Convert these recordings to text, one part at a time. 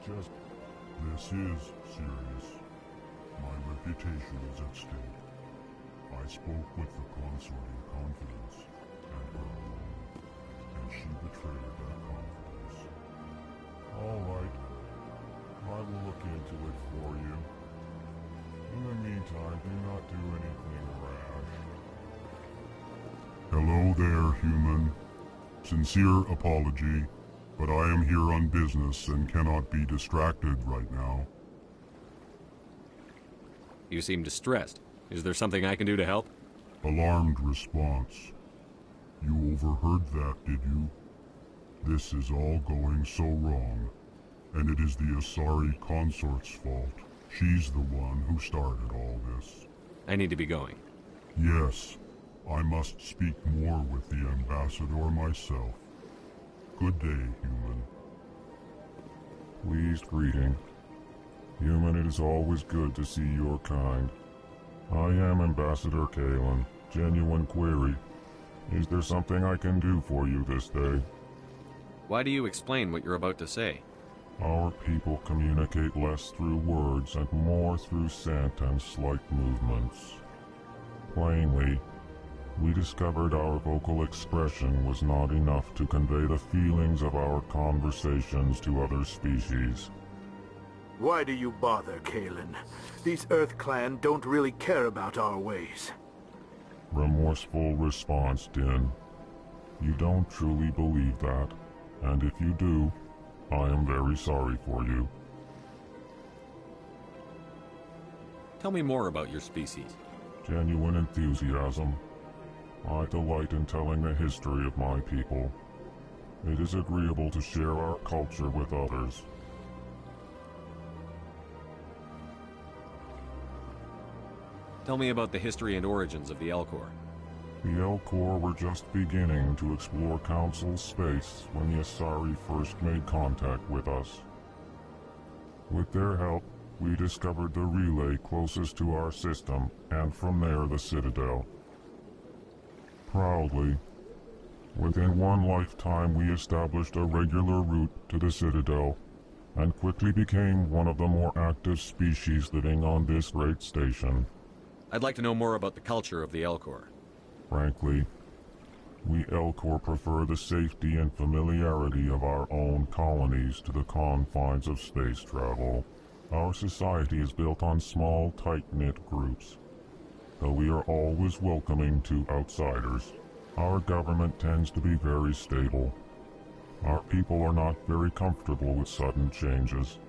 just... This is serious. My reputation is at stake. I spoke with the consort in confidence, and her alone, and she betrayed that confidence. All right. I will look into it for you. In the meantime, do not do anything rash. Hello there, human. Sincere apology, but I am here on business and cannot be distracted right now. You seem distressed. Is there something I can do to help? Alarmed response. You overheard that, did you? This is all going so wrong, and it is the Asari consort's fault. She's the one who started all this. I need to be going. Yes, I must speak more with the ambassador myself. Good day, human. Pleased greeting. Human, it is always good to see your kind. I am Ambassador Kalen. Genuine query. Is there something I can do for you this day? Why do you explain what you're about to say? Our people communicate less through words and more through scent and slight movements. Plainly, we discovered our vocal expression was not enough to convey the feelings of our conversations to other species. Why do you bother, Kalen? These Earth Clan don't really care about our ways. Remorseful response, Din. You don't truly believe that, and if you do, I am very sorry for you. Tell me more about your species. Genuine enthusiasm. I delight in telling the history of my people. It is agreeable to share our culture with others. Tell me about the history and origins of the Elcor. The Elcor were just beginning to explore Council space when the Asari first made contact with us. With their help, we discovered the relay closest to our system, and from there the Citadel. Proudly, within one lifetime we established a regular route to the Citadel, and quickly became one of the more active species living on this great station. I'd like to know more about the culture of the Elcor. Frankly, we Elcor prefer the safety and familiarity of our own colonies to the confines of space travel. Our society is built on small, tight-knit groups, though we are always welcoming to outsiders. Our government tends to be very stable. Our people are not very comfortable with sudden changes.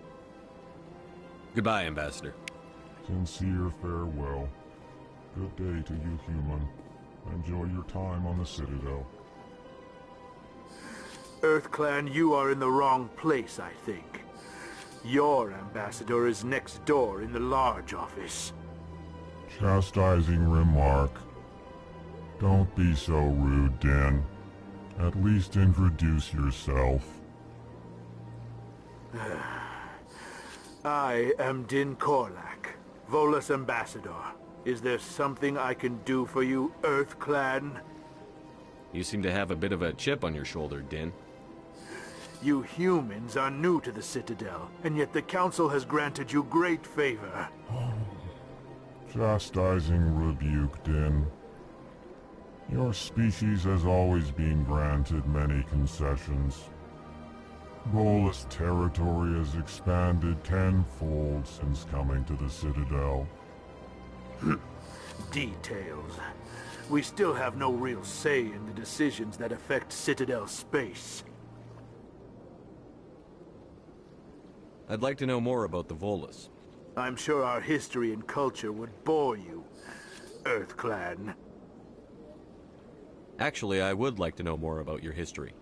Goodbye, Ambassador. Sincere farewell. Good day to you, human. Enjoy your time on the Citadel. Earth Clan, you are in the wrong place, I think. Your ambassador is next door in the large office. Chastising remark. Don't be so rude, Din. At least introduce yourself. I am Din Korlak, Volus ambassador. Is there something I can do for you, Earth Clan? You seem to have a bit of a chip on your shoulder, Din. You humans are new to the Citadel, and yet the Council has granted you great favor. Chastising rebuke, Din. Your species has always been granted many concessions. Volus territory has expanded tenfold since coming to the Citadel. Details. We still have no real say in the decisions that affect Citadel space. I'd like to know more about the Volus. I'm sure our history and culture would bore you, Earth Clan. Actually, I would like to know more about your history.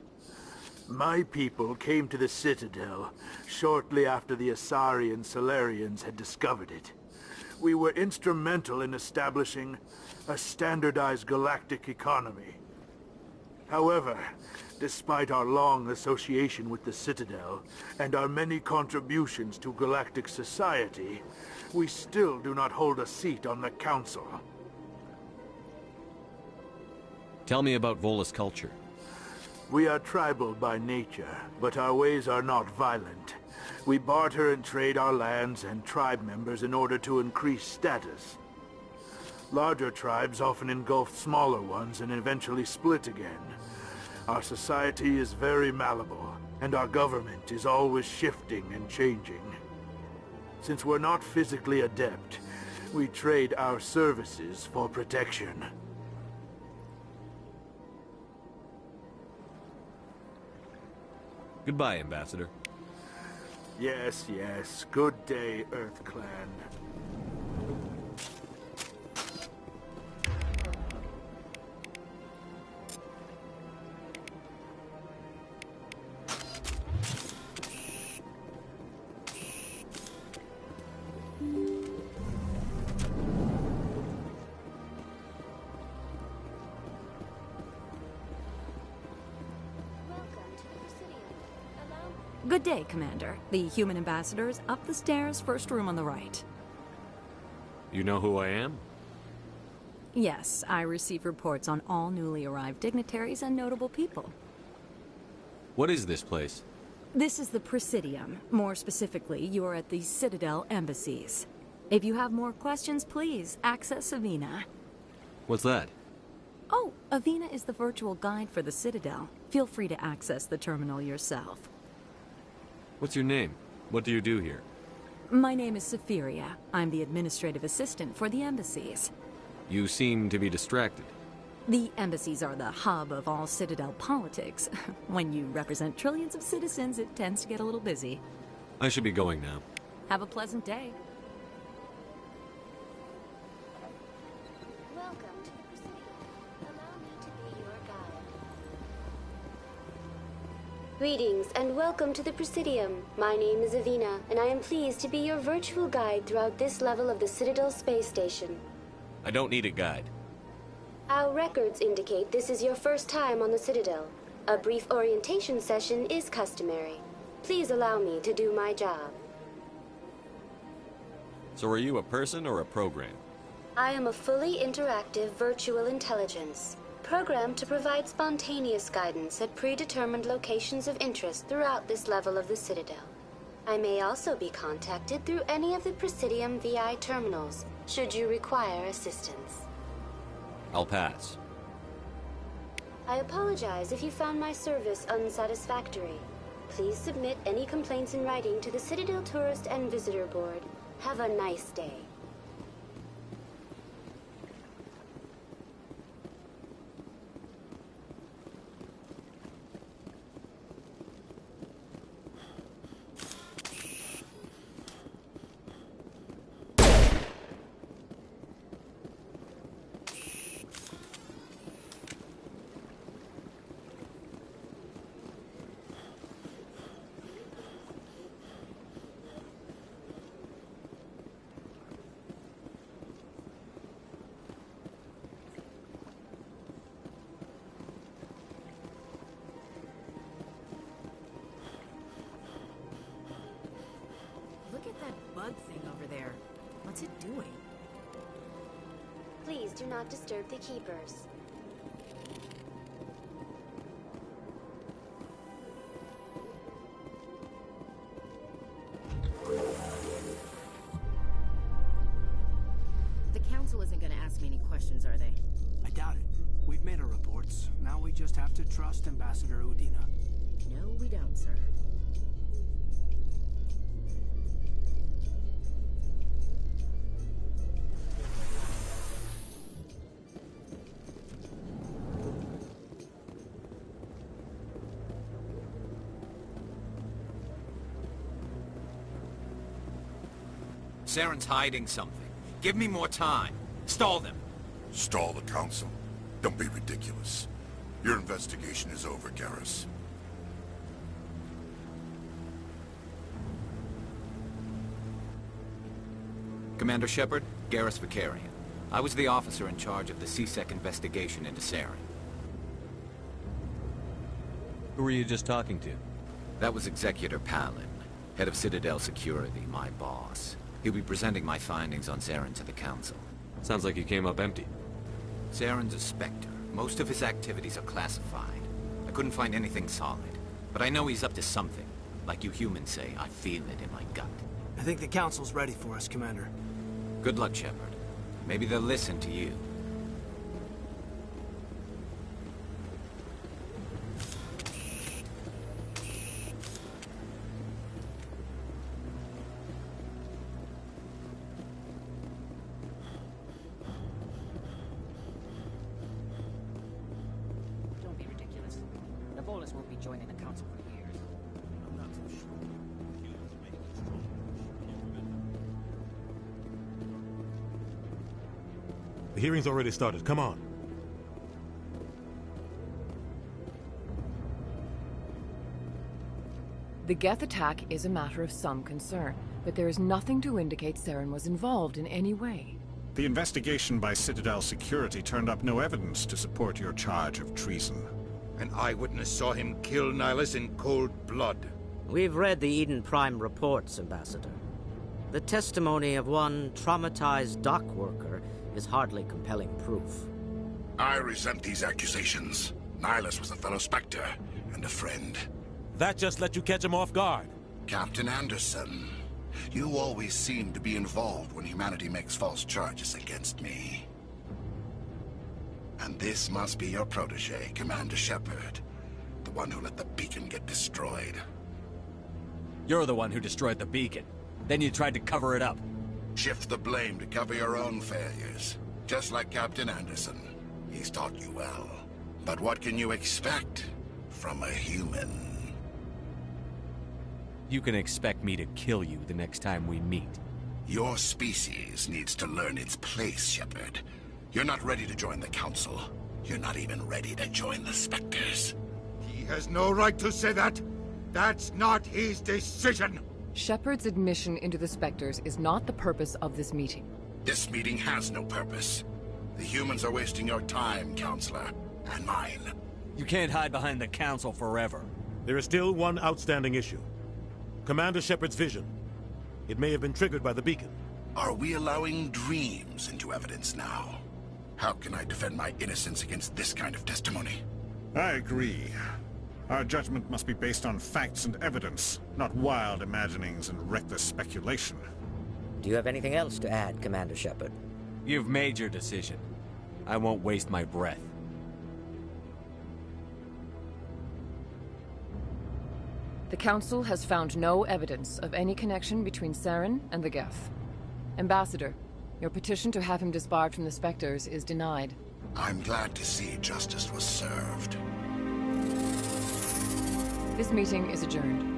My people came to the Citadel shortly after the Asari and Solarians had discovered it. We were instrumental in establishing a standardized galactic economy. However, despite our long association with the Citadel and our many contributions to galactic society, we still do not hold a seat on the Council. Tell me about Volus culture. We are tribal by nature, but our ways are not violent. We barter and trade our lands and tribe members in order to increase status. Larger tribes often engulf smaller ones and eventually split again. Our society is very malleable, and our government is always shifting and changing. Since we're not physically adept, we trade our services for protection. Goodbye, Ambassador. Yes, yes. Good day, Earth Clan. Good day, Commander. The human ambassador is up the stairs, first room on the right. You know who I am? Yes, I receive reports on all newly arrived dignitaries and notable people. What is this place? This is the Presidium. More specifically, you are at the Citadel embassies. If you have more questions, please access Avina. What's that? Oh, Avina is the virtual guide for the Citadel. Feel free to access the terminal yourself. What's your name? What do you do here? My name is Safiria. I'm the administrative assistant for the embassies. You seem to be distracted. The embassies are the hub of all Citadel politics. When you represent trillions of citizens, it tends to get a little busy. I should be going now. Have a pleasant day. Welcome to the Presidium. Allow me to be your guide. Greetings and welcome to the Presidium. My name is Avina, and I am pleased to be your virtual guide throughout this level of the Citadel space station. I don't need a guide. Our records indicate this is your first time on the Citadel. A brief orientation session is customary. Please allow me to do my job. So are you a person or a program? I am a fully interactive virtual intelligence, programmed to provide spontaneous guidance at predetermined locations of interest throughout this level of the Citadel. I may also be contacted through any of the Presidium VI terminals, should you require assistance. I'll pass. I apologize if you found my service unsatisfactory. Please submit any complaints in writing to the Citadel Tourist and Visitor Board. Have a nice day. Look at that bug thing over there. What's it doing? Please do not disturb the keepers. The council isn't gonna ask me any questions, are they? I doubt it. We've made our reports. Now we just have to trust Ambassador Udina. No, we don't, sir. Saren's hiding something. Give me more time. Stall them. Stall the council? Don't be ridiculous. Your investigation is over, Garrus. Commander Shepard, Garrus Vicarian. I was the officer in charge of the CSEC investigation into Saren. Who were you just talking to? That was Executor Palin, head of Citadel Security, my boss. He'll be presenting my findings on Saren to the Council. Sounds like you came up empty. Saren's a Spectre. Most of his activities are classified. I couldn't find anything solid, but I know he's up to something. Like you humans say, I feel it in my gut. I think the Council's ready for us, Commander. Good luck, Shepard. Maybe they'll listen to you. Don't be ridiculous. The Volus won't be joining the Council for years. I'm not so sure. The hearing's already started. Come on. The Geth attack is a matter of some concern, but there is nothing to indicate Saren was involved in any way. The investigation by Citadel security turned up no evidence to support your charge of treason. An eyewitness saw him kill Nihilus in cold blood. We've read the Eden Prime reports, Ambassador. The testimony of one traumatized dock worker is hardly compelling proof. I resent these accusations. Nihilus was a fellow Spectre and a friend. That just let you catch him off guard. Captain Anderson, you always seem to be involved when humanity makes false charges against me. And this must be your protege, Commander Shepard. The one who let the beacon get destroyed. You're the one who destroyed the beacon. Then you tried to cover it up. Shift the blame to cover your own failures. Just like Captain Anderson. He's taught you well. But what can you expect from a human? You can expect me to kill you the next time we meet. Your species needs to learn its place, Shepard. You're not ready to join the Council. You're not even ready to join the Spectres. He has no right to say that. That's not his decision. Shepard's admission into the Spectres is not the purpose of this meeting. This meeting has no purpose. The humans are wasting your time, Counselor, and mine. You can't hide behind the Council forever. There is still one outstanding issue. Commander Shepard's vision. It may have been triggered by the beacon. Are we allowing dreams into evidence now? How can I defend my innocence against this kind of testimony? I agree. Our judgment must be based on facts and evidence, not wild imaginings and reckless speculation. Do you have anything else to add, Commander Shepard? You've made your decision. I won't waste my breath. The Council has found no evidence of any connection between Saren and the Geth. Ambassador, your petition to have him disbarred from the Spectres is denied. I'm glad to see justice was served. This meeting is adjourned.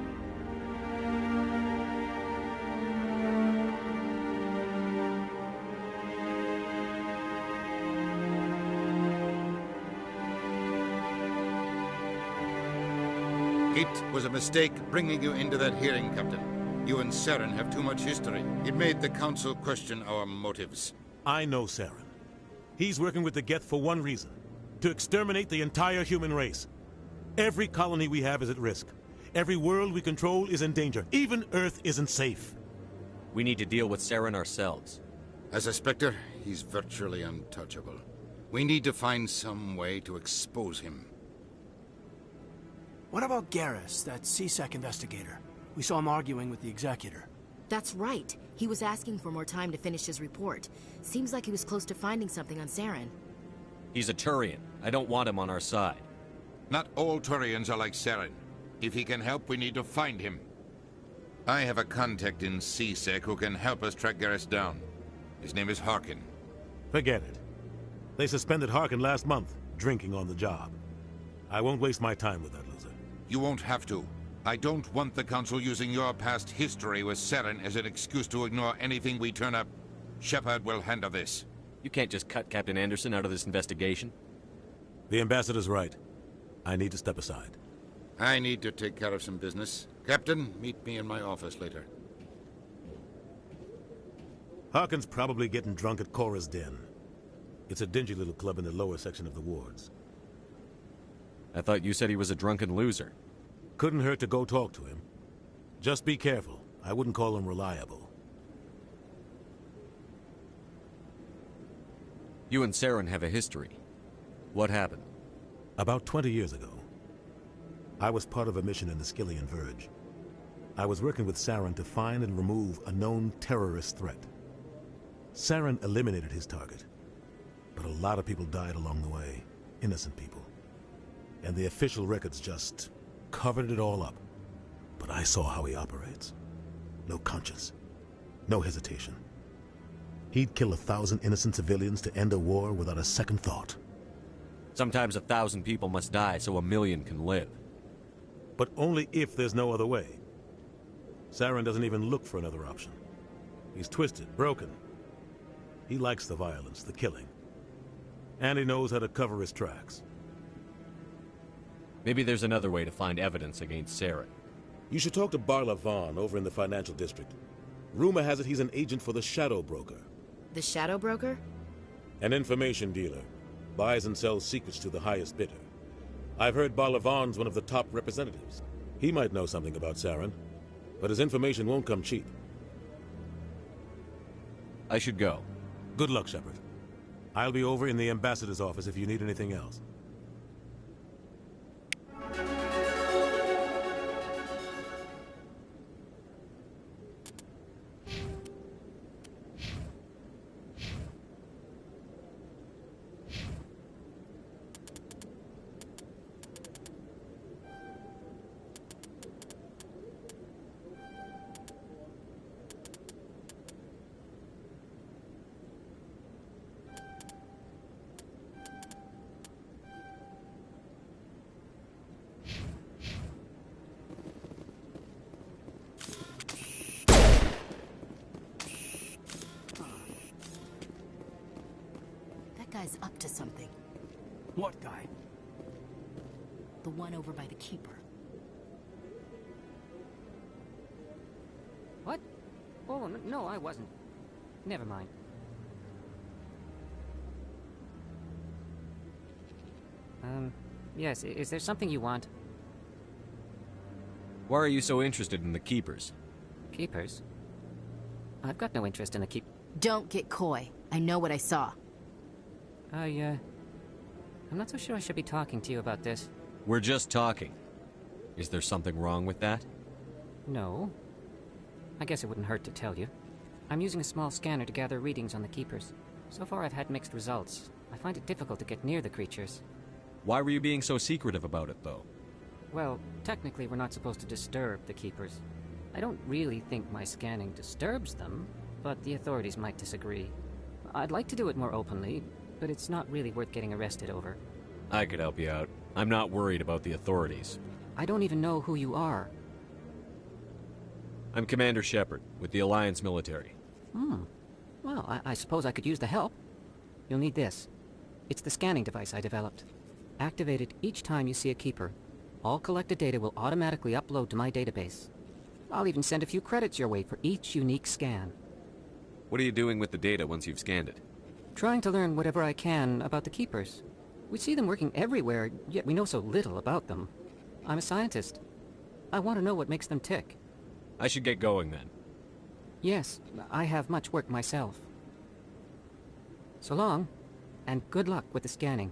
It was a mistake bringing you into that hearing, Captain. You and Saren have too much history. It made the Council question our motives. I know Saren. He's working with the Geth for one reason. To exterminate the entire human race. Every colony we have is at risk. Every world we control is in danger. Even Earth isn't safe. We need to deal with Saren ourselves. As a Spectre, he's virtually untouchable. We need to find some way to expose him. What about Garrus, that CSEC investigator? We saw him arguing with the Executor. That's right. He was asking for more time to finish his report. Seems like he was close to finding something on Saren. He's a Turian. I don't want him on our side. Not all Turians are like Saren. If he can help, we need to find him. I have a contact in CSEC who can help us track Garrus down. His name is Harkin. Forget it. They suspended Harkin last month, drinking on the job. I won't waste my time with that loser. You won't have to. I don't want the Council using your past history with Saren as an excuse to ignore anything we turn up. Shepard will handle this. You can't just cut Captain Anderson out of this investigation. The Ambassador's right. I need to step aside. I need to take care of some business. Captain, meet me in my office later. Harkin's probably getting drunk at Cora's Den. It's a dingy little club in the lower section of the wards. I thought you said he was a drunken loser. Couldn't hurt to go talk to him. Just be careful. I wouldn't call him reliable. You and Saren have a history. What happened? About 20 years ago, I was part of a mission in the Skillian Verge. I was working with Saren to find and remove a known terrorist threat. Saren eliminated his target, but a lot of people died along the way, innocent people. And the official records just covered it all up. But I saw how he operates. No conscience, no hesitation. He'd kill 1,000 innocent civilians to end a war without a second thought. Sometimes 1,000 people must die so 1,000,000 can live. But only if there's no other way. Saren doesn't even look for another option. He's twisted, broken. He likes the violence, the killing. And he knows how to cover his tracks. Maybe there's another way to find evidence against Saren. You should talk to Barla Vaughn over in the financial district. Rumor has it he's an agent for the Shadow Broker. The Shadow Broker? An information dealer. Buys and sells secrets to the highest bidder. I've heard Barla Vaughn's one of the top representatives. He might know something about Saren, but his information won't come cheap. I should go. Good luck, Shepard. I'll be over in the ambassador's office if you need anything else. Guy's up to something. What guy? The one over by the Keeper. What? Oh, no, I wasn't. Never mind. Yes, is there something you want? Why are you so interested in the Keepers? Keepers? I've got no interest in the Keep... Don't get coy. I know what I saw. I'm not so sure I should be talking to you about this. We're just talking. Is there something wrong with that? No. I guess it wouldn't hurt to tell you. I'm using a small scanner to gather readings on the Keepers. So far I've had mixed results. I find it difficult to get near the creatures. Why were you being so secretive about it, though? Well, technically we're not supposed to disturb the Keepers. I don't really think my scanning disturbs them, but the authorities might disagree. I'd like to do it more openly, but it's not really worth getting arrested over. I could help you out. I'm not worried about the authorities. I don't even know who you are. I'm Commander Shepard, with the Alliance military. Well, I suppose I could use the help. You'll need this. It's the scanning device I developed. Activate it each time you see a Keeper. All collected data will automatically upload to my database. I'll even send a few credits your way for each unique scan. What are you doing with the data once you've scanned it? Trying to learn whatever I can about the Keepers. We see them working everywhere, yet we know so little about them. I'm a scientist. I want to know what makes them tick. I should get going then. Yes, I have much work myself. So long, and good luck with the scanning.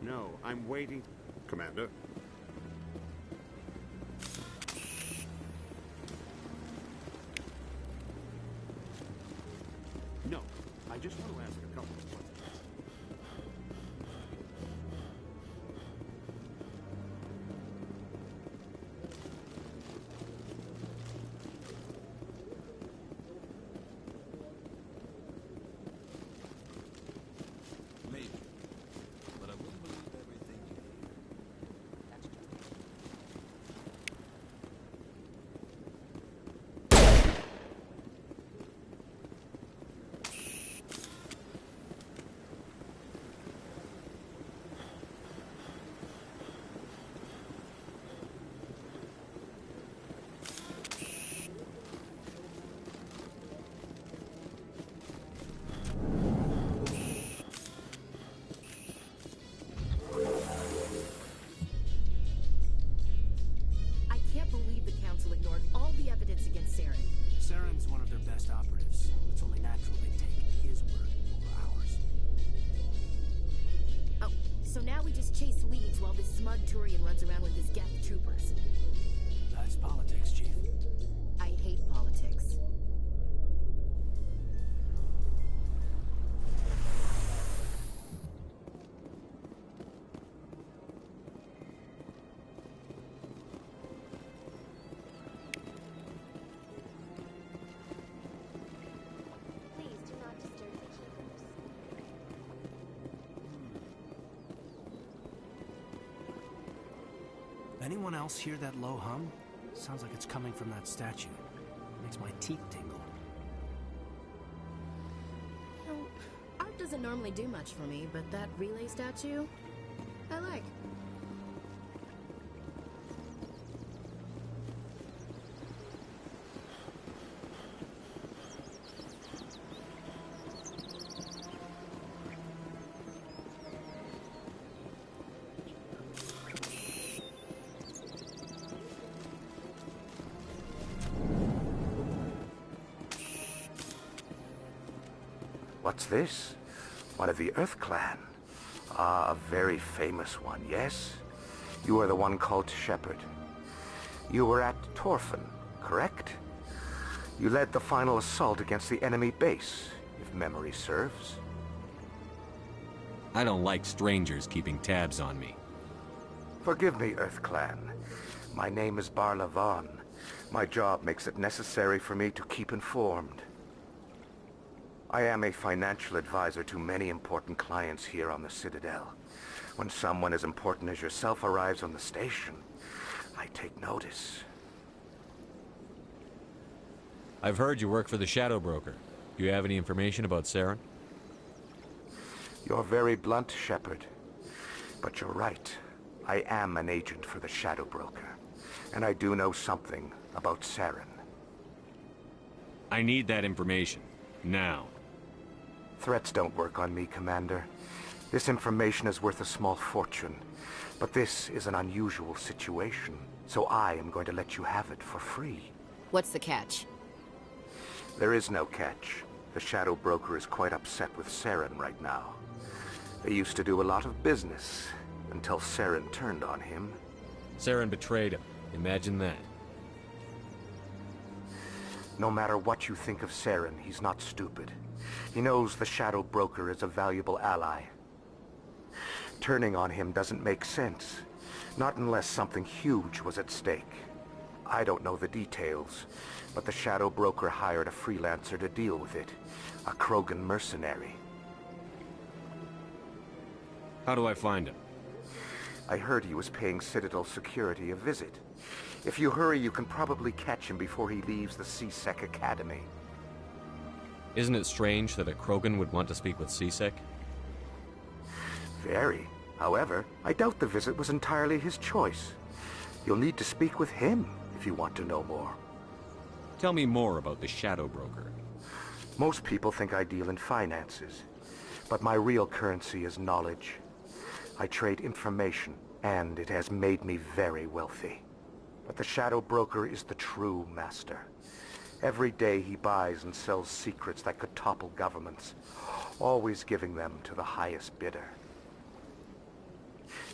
No, I'm waiting. Commander. No, I just want to ask a couple of questions. Maybe. But I Council ignored all the evidence against Saren. Saren's one of their best operatives. It's only natural they take his word over ours. Oh, so now we just chase leads while this smug Turian runs around with his Geth troopers. That's politics, Chief. I hate politics. Please do not disturb the keepers. Anyone else hear that low hum? Sounds like it's coming from that statue. Makes my teeth tingle. You know, art doesn't normally do much for me, but that relay statue, I like. What's this? One of the Earth Clan. Ah, a very famous one, yes? You are the one called Shepard. You were at Torfan, correct? You led the final assault against the enemy base, if memory serves. I don't like strangers keeping tabs on me. Forgive me, Earth Clan. My name is Barla Vaughn. My job makes it necessary for me to keep informed. I am a financial advisor to many important clients here on the Citadel. When someone as important as yourself arrives on the station, I take notice. I've heard you work for the Shadow Broker. Do you have any information about Saren? You're very blunt, Shepard. But you're right. I am an agent for the Shadow Broker. And I do know something about Saren. I need that information. Now. Threats don't work on me, Commander. This information is worth a small fortune. But this is an unusual situation, so I am going to let you have it for free. What's the catch? There is no catch. The Shadow Broker is quite upset with Saren right now. They used to do a lot of business, until Saren turned on him. Saren betrayed him. Imagine that. No matter what you think of Saren, he's not stupid. He knows the Shadow Broker is a valuable ally. Turning on him doesn't make sense. Not unless something huge was at stake. I don't know the details, but the Shadow Broker hired a freelancer to deal with it. A Krogan mercenary. How do I find him? I heard he was paying Citadel security a visit. If you hurry, you can probably catch him before he leaves the C-Sec Academy. Isn't it strange that a Krogan would want to speak with C-Sec? Very. However, I doubt the visit was entirely his choice. You'll need to speak with him if you want to know more. Tell me more about the Shadow Broker. Most people think I deal in finances, but my real currency is knowledge. I trade information, and it has made me very wealthy. But the Shadow Broker is the true master. Every day he buys and sells secrets that could topple governments, always giving them to the highest bidder.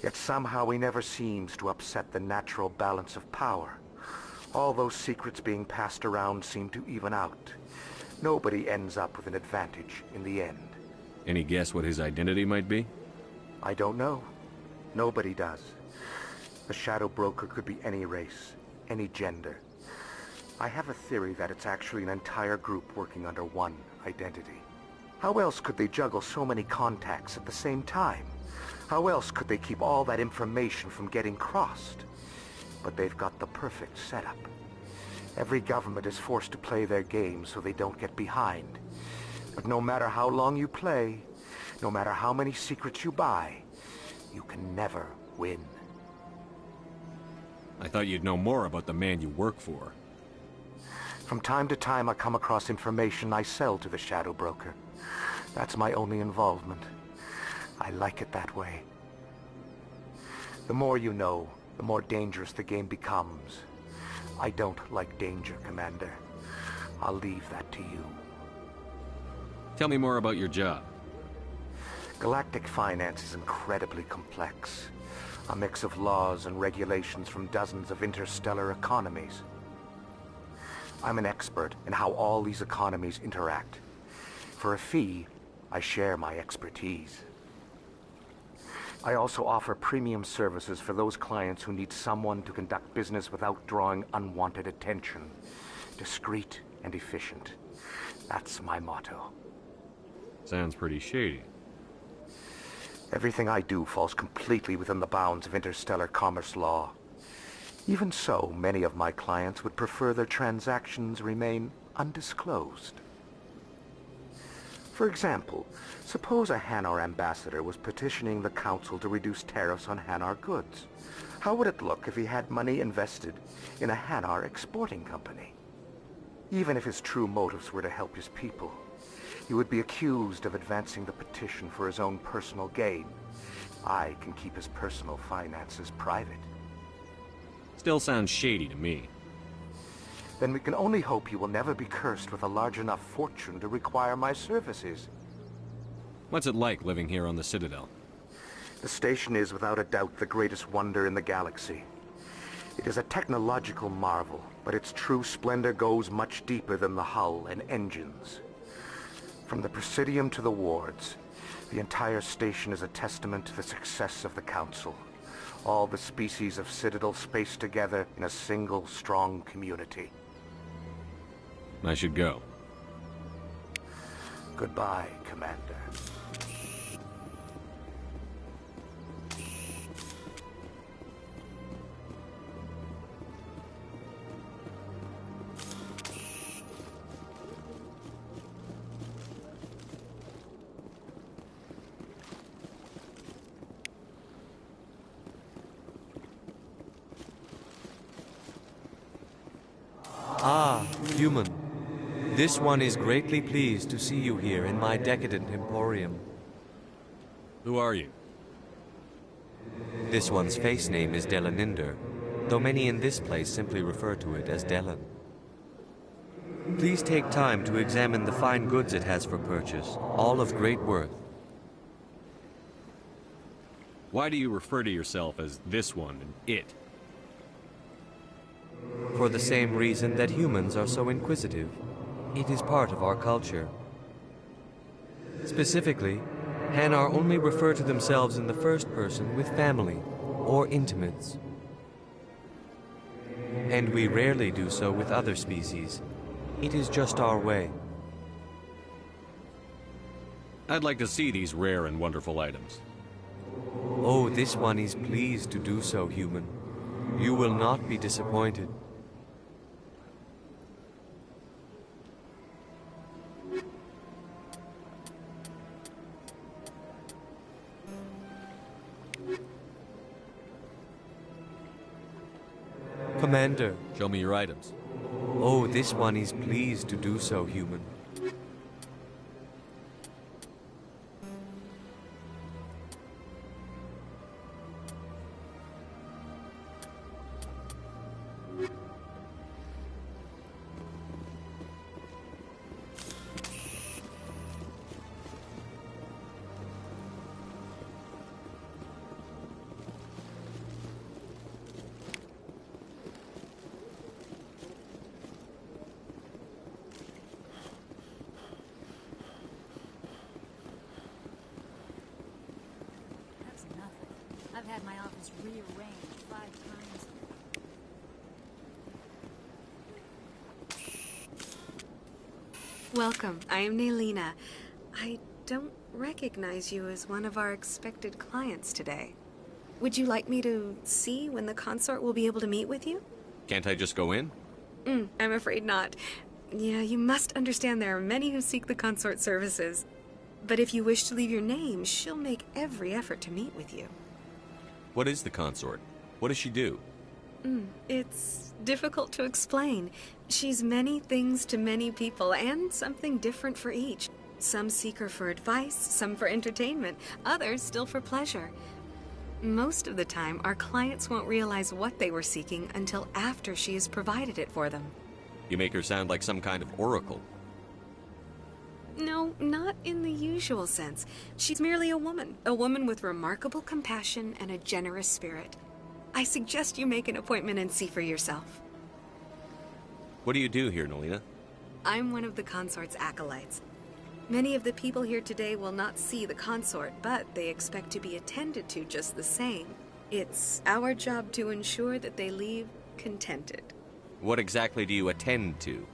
Yet somehow he never seems to upset the natural balance of power. All those secrets being passed around seem to even out. Nobody ends up with an advantage in the end. Any guess what his identity might be? I don't know. Nobody does. The Shadow Broker could be any race, any gender. I have a theory that it's actually an entire group working under one identity. How else could they juggle so many contacts at the same time? How else could they keep all that information from getting crossed? But they've got the perfect setup. Every government is forced to play their game so they don't get behind. But no matter how long you play, no matter how many secrets you buy, you can never win. I thought you'd know more about the man you work for. From time to time I come across information I sell to the Shadow Broker. That's my only involvement. I like it that way. The more you know, the more dangerous the game becomes. I don't like danger, Commander. I'll leave that to you. Tell me more about your job. Galactic finance is incredibly complex. A mix of laws and regulations from dozens of interstellar economies. I'm an expert in how all these economies interact. For a fee, I share my expertise. I also offer premium services for those clients who need someone to conduct business without drawing unwanted attention. Discreet and efficient. That's my motto. Sounds pretty shady. Everything I do falls completely within the bounds of interstellar commerce law. Even so, many of my clients would prefer their transactions remain undisclosed. For example, suppose a Hanar ambassador was petitioning the Council to reduce tariffs on Hanar goods. How would it look if he had money invested in a Hanar exporting company? Even if his true motives were to help his people, he would be accused of advancing the petition for his own personal gain. I can keep his personal finances private. Still sounds shady to me. Then we can only hope you will never be cursed with a large enough fortune to require my services. What's it like living here on the Citadel? The station is without a doubt the greatest wonder in the galaxy. It is a technological marvel, but its true splendor goes much deeper than the hull and engines. From the Presidium to the wards, the entire station is a testament to the success of the Council. All the species of Citadel spaced together in a single strong community. I should go. Goodbye, Commander. Ah, human. This one is greatly pleased to see you here in my decadent emporium. Who are you? This one's face name is Delaninder, though many in this place simply refer to it as Delan. Please take time to examine the fine goods it has for purchase, all of great worth. Why do you refer to yourself as this one and it? For the same reason that humans are so inquisitive. It is part of our culture. Specifically, Hanar only refer to themselves in the first person with family or intimates. And we rarely do so with other species. It is just our way. I'd like to see these rare and wonderful items. Oh, this one is pleased to do so, human. You will not be disappointed. Commander. Show me your items. Oh, this one is pleased to do so, human. I've had my office rearranged 5 times. Welcome. I am Naylina. I don't recognize you as one of our expected clients today. Would you like me to see when the consort will be able to meet with you? Can't I just go in? I'm afraid not. Yeah, you must understand there are many who seek the consort services. But if you wish to leave your name, she'll make every effort to meet with you. What is the consort? What does she do? It's difficult to explain. She's many things to many people, and something different for each. Some seek her for advice, some for entertainment, others still for pleasure. Most of the time, our clients won't realize what they were seeking until after she has provided it for them. You make her sound like some kind of oracle. No, not in the usual sense. She's merely a woman with remarkable compassion and a generous spirit. I suggest you make an appointment and see for yourself. What do you do here, Nelina? I'm one of the consort's acolytes. Many of the people here today will not see the consort, but they expect to be attended to just the same. It's our job to ensure that they leave contented. What exactly do you attend to?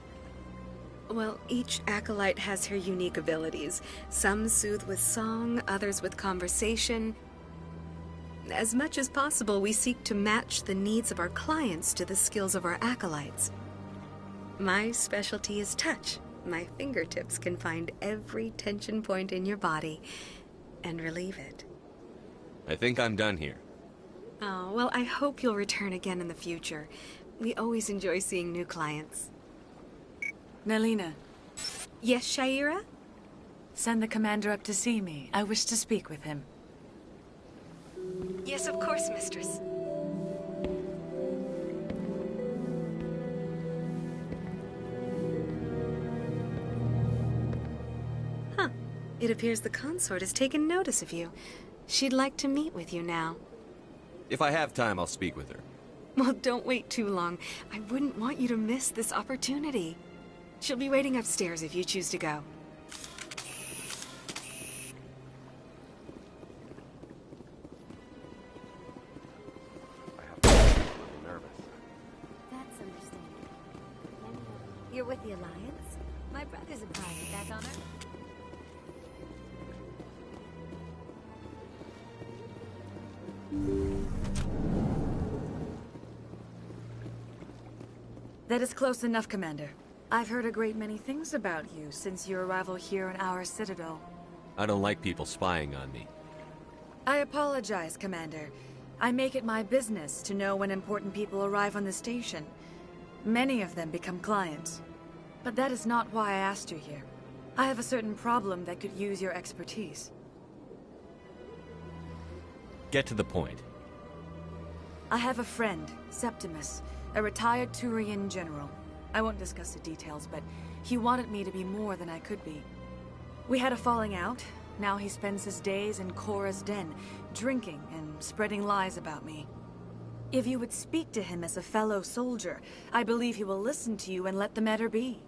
Well, each acolyte has her unique abilities. Some soothe with song, others with conversation. As much as possible, we seek to match the needs of our clients to the skills of our acolytes. My specialty is touch. My fingertips can find every tension point in your body and relieve it. I think I'm done here. Oh, well, I hope you'll return again in the future. We always enjoy seeing new clients. Nelina. Yes, Shaira? Send the commander up to see me. I wish to speak with him. Yes, of course, mistress. Huh. It appears the consort has taken notice of you. She'd like to meet with you now. If I have time, I'll speak with her. Well, don't wait too long. I wouldn't want you to miss this opportunity. She'll be waiting upstairs if you choose to go. That's understandable. You're with the Alliance? My brother's a private back on Earth. That is close enough, Commander. I've heard a great many things about you since your arrival here in our Citadel. I don't like people spying on me. I apologize, Commander. I make it my business to know when important people arrive on the station. Many of them become clients. But that is not why I asked you here. I have a certain problem that could use your expertise. Get to the point. I have a friend, Septimus, a retired Turian general. I won't discuss the details, but he wanted me to be more than I could be. We had a falling out. Now he spends his days in Korra's den, drinking and spreading lies about me. If you would speak to him as a fellow soldier, I believe he will listen to you and let the matter be.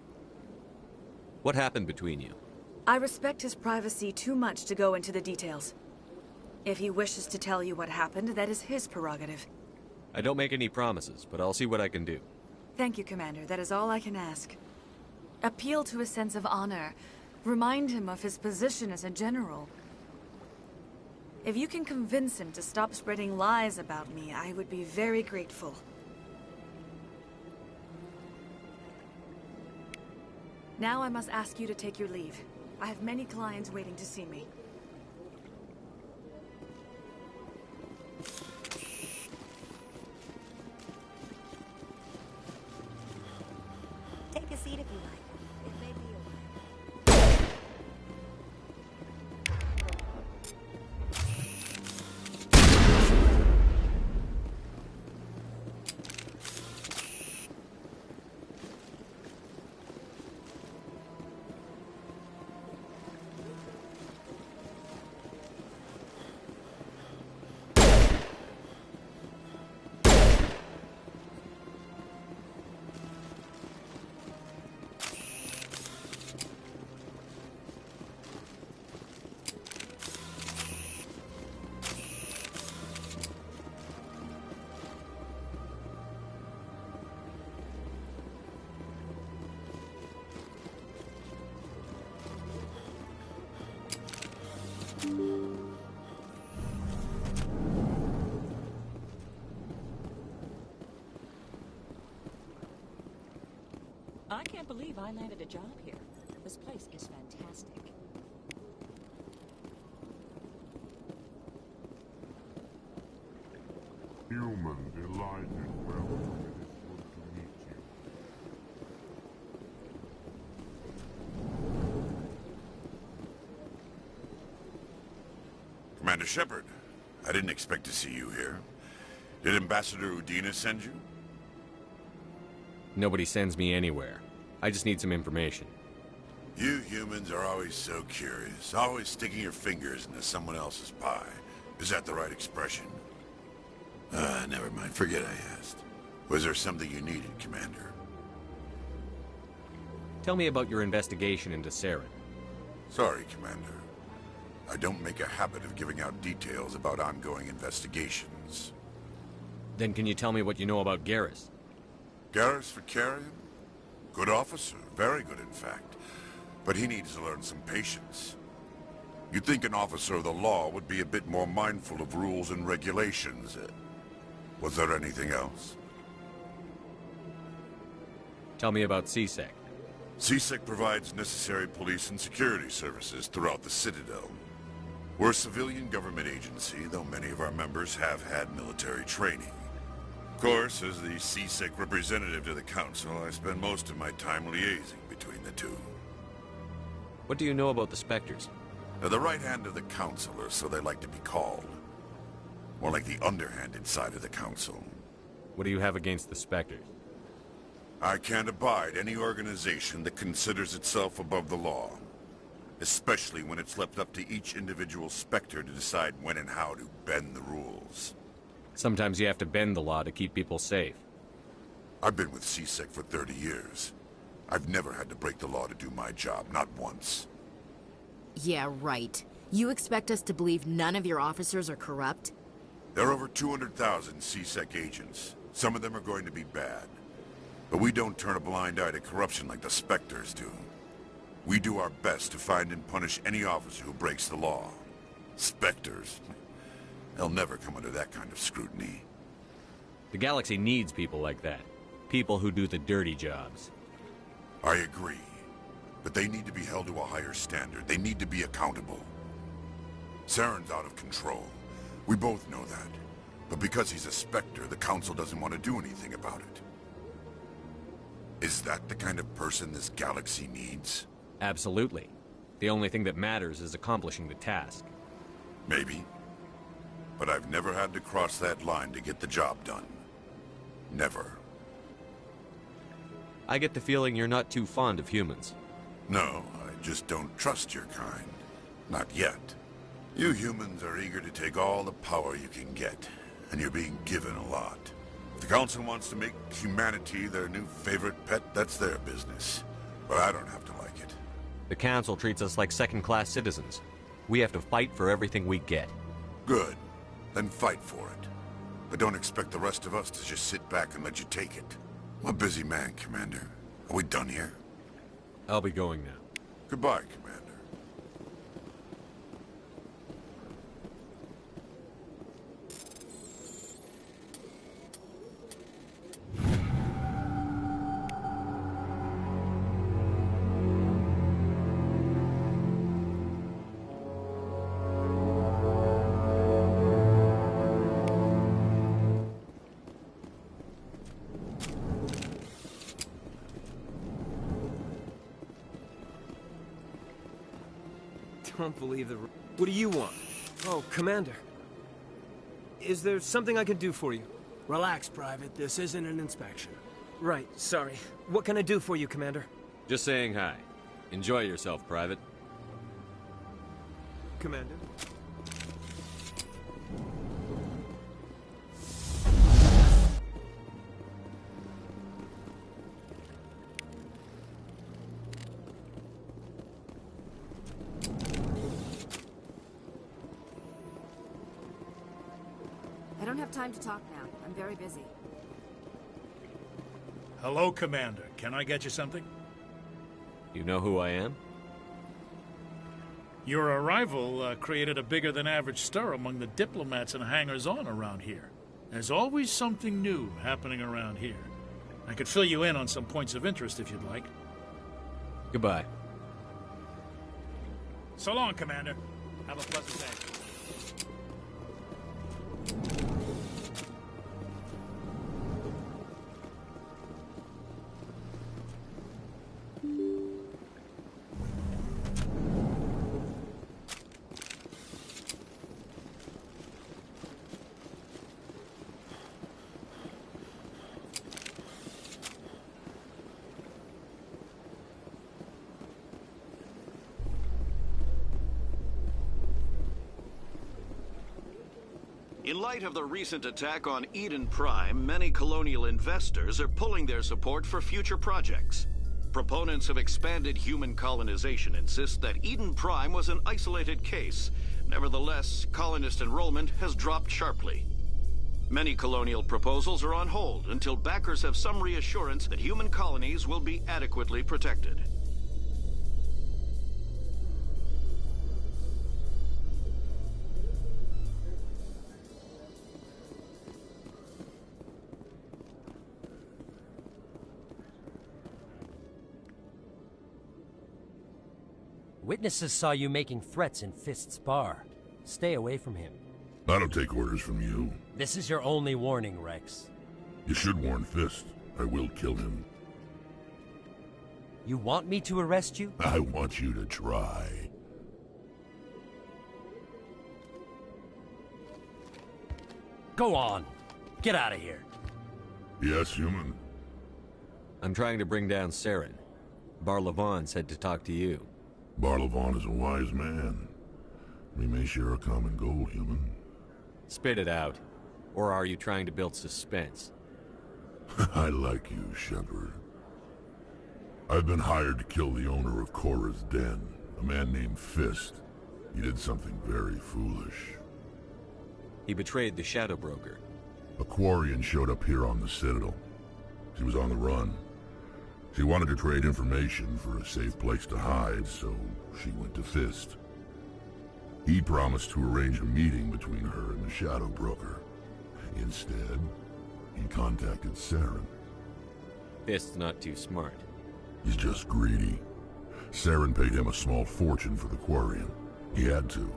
What happened between you? I respect his privacy too much to go into the details. If he wishes to tell you what happened, that is his prerogative. I don't make any promises, but I'll see what I can do. Thank you, Commander. That is all I can ask. Appeal to his sense of honor. Remind him of his position as a general. If you can convince him to stop spreading lies about me, I would be very grateful. Now I must ask you to take your leave. I have many clients waiting to see me. Take a seat if you like. It may be a while. I can't believe I landed a job here. This place is fantastic. Human delighted, welcome. It is good to meet you. Commander Shepard, I didn't expect to see you here. Did Ambassador Udina send you? Nobody sends me anywhere. I just need some information. You humans are always so curious, always sticking your fingers into someone else's pie. Is that the right expression? Never mind. Forget I asked. Was there something you needed, Commander? Tell me about your investigation into Saren. Sorry, Commander. I don't make a habit of giving out details about ongoing investigations. Then can you tell me what you know about Garrus? Garrus Vakarian? Good officer. Very good, in fact. But he needs to learn some patience. You'd think an officer of the law would be a bit more mindful of rules and regulations. Was there anything else? Tell me about CSEC. CSEC provides necessary police and security services throughout the Citadel. We're a civilian government agency, though many of our members have had military training. Of course, as the CSEC representative to the Council, I spend most of my time liaising between the two. What do you know about the Spectres? They're the right hand of the Council, or so they like to be called. More like the underhanded side of the Council. What do you have against the Spectres? I can't abide any organization that considers itself above the law. Especially when it's left up to each individual Spectre to decide when and how to bend the rules. Sometimes you have to bend the law to keep people safe. I've been with CSEC for 30 years. I've never had to break the law to do my job, not once. Yeah, right. You expect us to believe none of your officers are corrupt? There are over 200,000 CSEC agents. Some of them are going to be bad. But we don't turn a blind eye to corruption like the Spectres do. We do our best to find and punish any officer who breaks the law. Spectres? They'll never come under that kind of scrutiny. The galaxy needs people like that. People who do the dirty jobs. I agree. But they need to be held to a higher standard. They need to be accountable. Saren's out of control. We both know that. But because he's a Spectre, the Council doesn't want to do anything about it. Is that the kind of person this galaxy needs? Absolutely. The only thing that matters is accomplishing the task. Maybe. But I've never had to cross that line to get the job done. Never. I get the feeling you're not too fond of humans. No, I just don't trust your kind. Not yet. You humans are eager to take all the power you can get, and you're being given a lot. If the Council wants to make humanity their new favorite pet, that's their business. But I don't have to like it. The Council treats us like second-class citizens. We have to fight for everything we get. Good. Then fight for it. But don't expect the rest of us to just sit back and let you take it. I'm a busy man, Commander. Are we done here? I'll be going now. Goodbye, Commander. Don't believe the... What do you want? Oh, Commander. Is there something I can do for you? Relax, Private. This isn't an inspection. Right, sorry. What can I do for you, Commander? Just saying hi. Enjoy yourself, Private. Commander? I don't have time to talk now. I'm very busy. Hello, Commander. Can I get you something? You know who I am? Your arrival created a bigger-than-average stir among the diplomats and hangers-on around here. There's always something new happening around here. I could fill you in on some points of interest if you'd like. Goodbye. So long, Commander. Have a pleasant day. In light of the recent attack on Eden Prime, many colonial investors are pulling their support for future projects. Proponents of expanded human colonization insist that Eden Prime was an isolated case. Nevertheless, colonist enrollment has dropped sharply. Many colonial proposals are on hold until backers have some reassurance that human colonies will be adequately protected. Witnesses saw you making threats in Fist's bar. Stay away from him. I don't take orders from you. This is your only warning, Rex. You should warn Fist. I will kill him. You want me to arrest you? I want you to try. Go on. Get out of here. Yes, human. I'm trying to bring down Saren. Barlavon said to talk to you. Barlavon is a wise man. We may share a common goal, human. Spit it out. Or are you trying to build suspense? I like you, Shepard. I've been hired to kill the owner of Korra's Den, a man named Fist. He did something very foolish. He betrayed the Shadow Broker. A Quarian showed up here on the Citadel. She was on the run. She wanted to trade information for a safe place to hide, so she went to Fist. He promised to arrange a meeting between her and the Shadow Broker. Instead, he contacted Saren. Fist's not too smart. He's just greedy. Saren paid him a small fortune for the Quarian. He had to.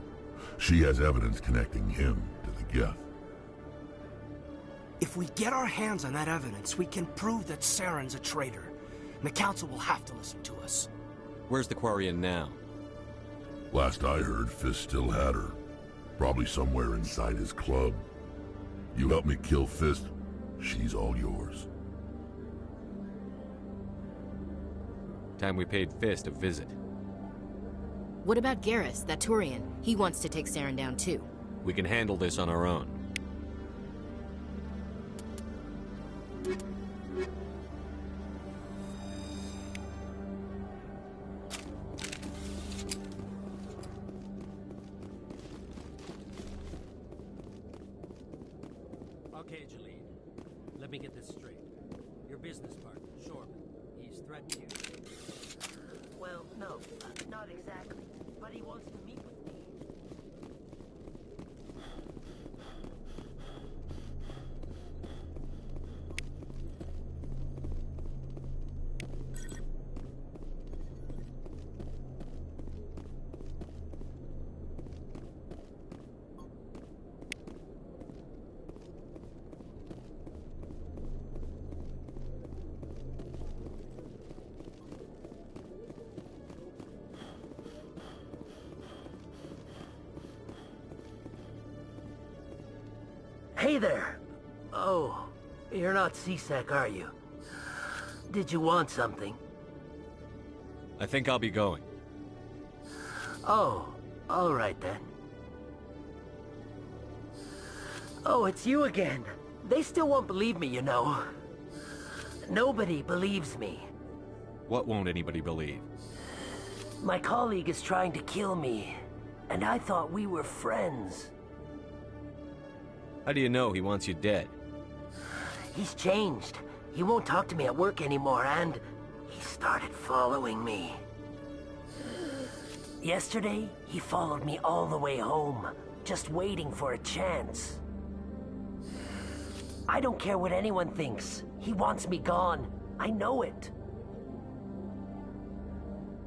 She has evidence connecting him to the Geth. If we get our hands on that evidence, we can prove that Saren's a traitor. And the Council will have to listen to us. Where's the Quarian now? Last I heard, Fist still had her. Probably somewhere inside his club. You help me kill Fist, she's all yours. Time we paid Fist a visit. What about Garrus, that Turian? He wants to take Saren down too. We can handle this on our own. Okay, Jalene. Let me get this straight. Your business partner, Shorman, he's threatened you. Well, no, not exactly. But he wants to meet with me. Hey there! Oh, you're not C-Sec, are you? Did you want something? I think I'll be going. Oh, all right then. Oh, it's you again. They still won't believe me, you know. Nobody believes me. What won't anybody believe? My colleague is trying to kill me, and I thought we were friends. How do you know he wants you dead? He's changed. He won't talk to me at work anymore, and he started following me. Yesterday, he followed me all the way home, just waiting for a chance. I don't care what anyone thinks. He wants me gone. I know it.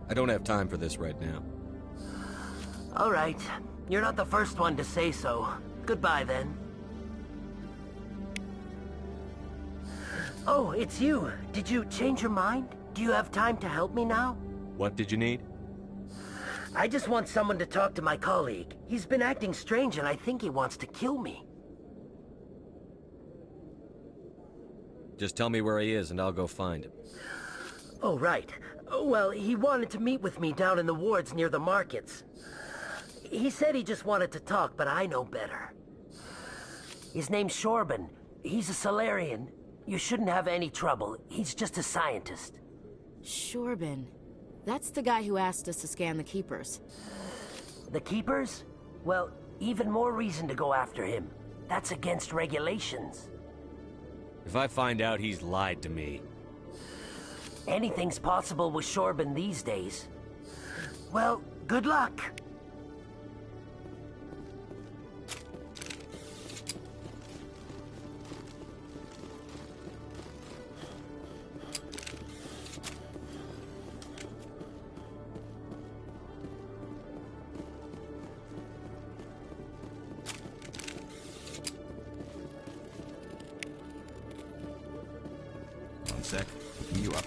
I don't have time for this right now. All right. You're not the first one to say so. Goodbye, then. Oh, it's you. Did you change your mind? Do you have time to help me now? What did you need? I just want someone to talk to my colleague. He's been acting strange and I think he wants to kill me. Just tell me where he is and I'll go find him. Oh, right. Well, he wanted to meet with me down in the wards near the markets. He said he just wanted to talk, but I know better. His name's Shorban. He's a Solarian. You shouldn't have any trouble. He's just a scientist. Shorban. That's the guy who asked us to scan the Keepers. The Keepers? Well, even more reason to go after him. That's against regulations. If I find out he's lied to me... Anything's possible with Shorban these days. Well, good luck. One sec. Picking you up.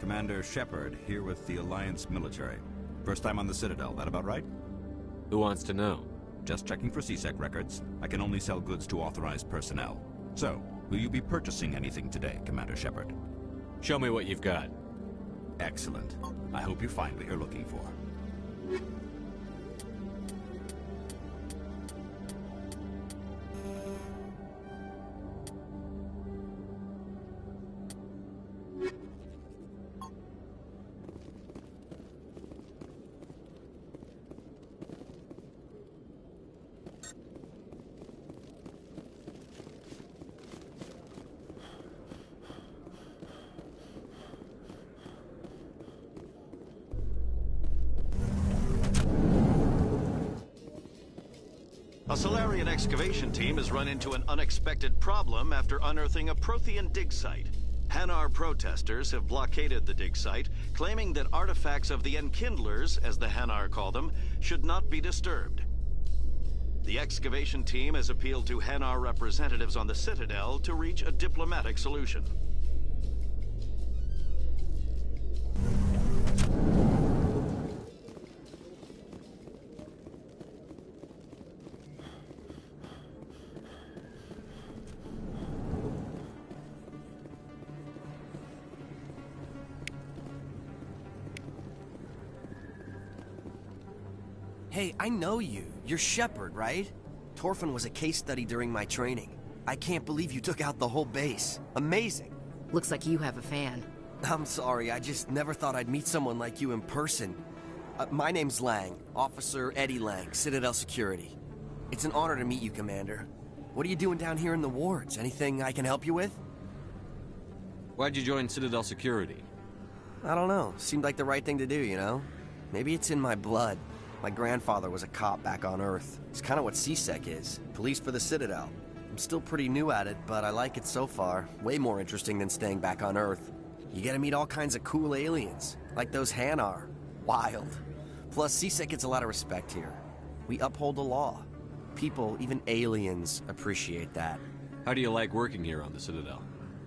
Commander Shepard, here with the Alliance military. First time on the Citadel, that about right? Who wants to know? Just checking for CSEC records. I can only sell goods to authorized personnel. So, will you be purchasing anything today, Commander Shepard? Show me what you've got. Excellent. I hope you find what you're looking for. A Solarian excavation team has run into an unexpected problem after unearthing a Prothean dig site. Hanar protesters have blockaded the dig site, claiming that artifacts of the Enkindlers, as the Hanar call them, should not be disturbed. The excavation team has appealed to Hanar representatives on the Citadel to reach a diplomatic solution. Hey, I know you. You're Shepard, right? Torfin was a case study during my training. I can't believe you took out the whole base. Amazing. Looks like you have a fan. I'm sorry, I just never thought I'd meet someone like you in person. My name's Lang, Officer Eddie Lang, Citadel Security. It's an honor to meet you, Commander. What are you doing down here in the wards? Anything I can help you with? Why'd you join Citadel Security? I don't know. Seemed like the right thing to do, you know? Maybe it's in my blood. My grandfather was a cop back on Earth. It's kind of what CSEC is. Police for the Citadel. I'm still pretty new at it, but I like it so far. Way more interesting than staying back on Earth. You get to meet all kinds of cool aliens, like those Hanar. Wild. Plus, CSEC gets a lot of respect here. We uphold the law. People, even aliens, appreciate that. How do you like working here on the Citadel?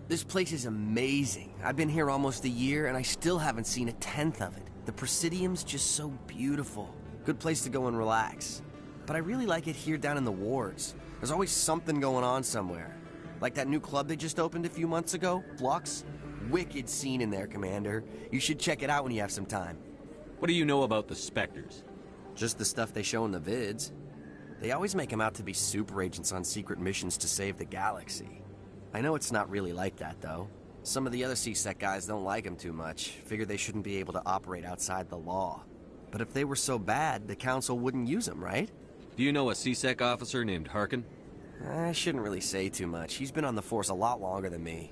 This place is amazing. I've been here almost a year, and I still haven't seen a tenth of it. The Presidium's just so beautiful. Good place to go and relax. But I really like it here down in the wards. There's always something going on somewhere. Like that new club they just opened a few months ago, Flux. Wicked scene in there, Commander. You should check it out when you have some time. What do you know about the Spectres? Just the stuff they show in the vids. They always make them out to be super agents on secret missions to save the galaxy. I know it's not really like that, though. Some of the other CSEC guys don't like them too much. Figure they shouldn't be able to operate outside the law. But if they were so bad, the Council wouldn't use them, right? Do you know a CSEC officer named Harkin? I shouldn't really say too much. He's been on the force a lot longer than me.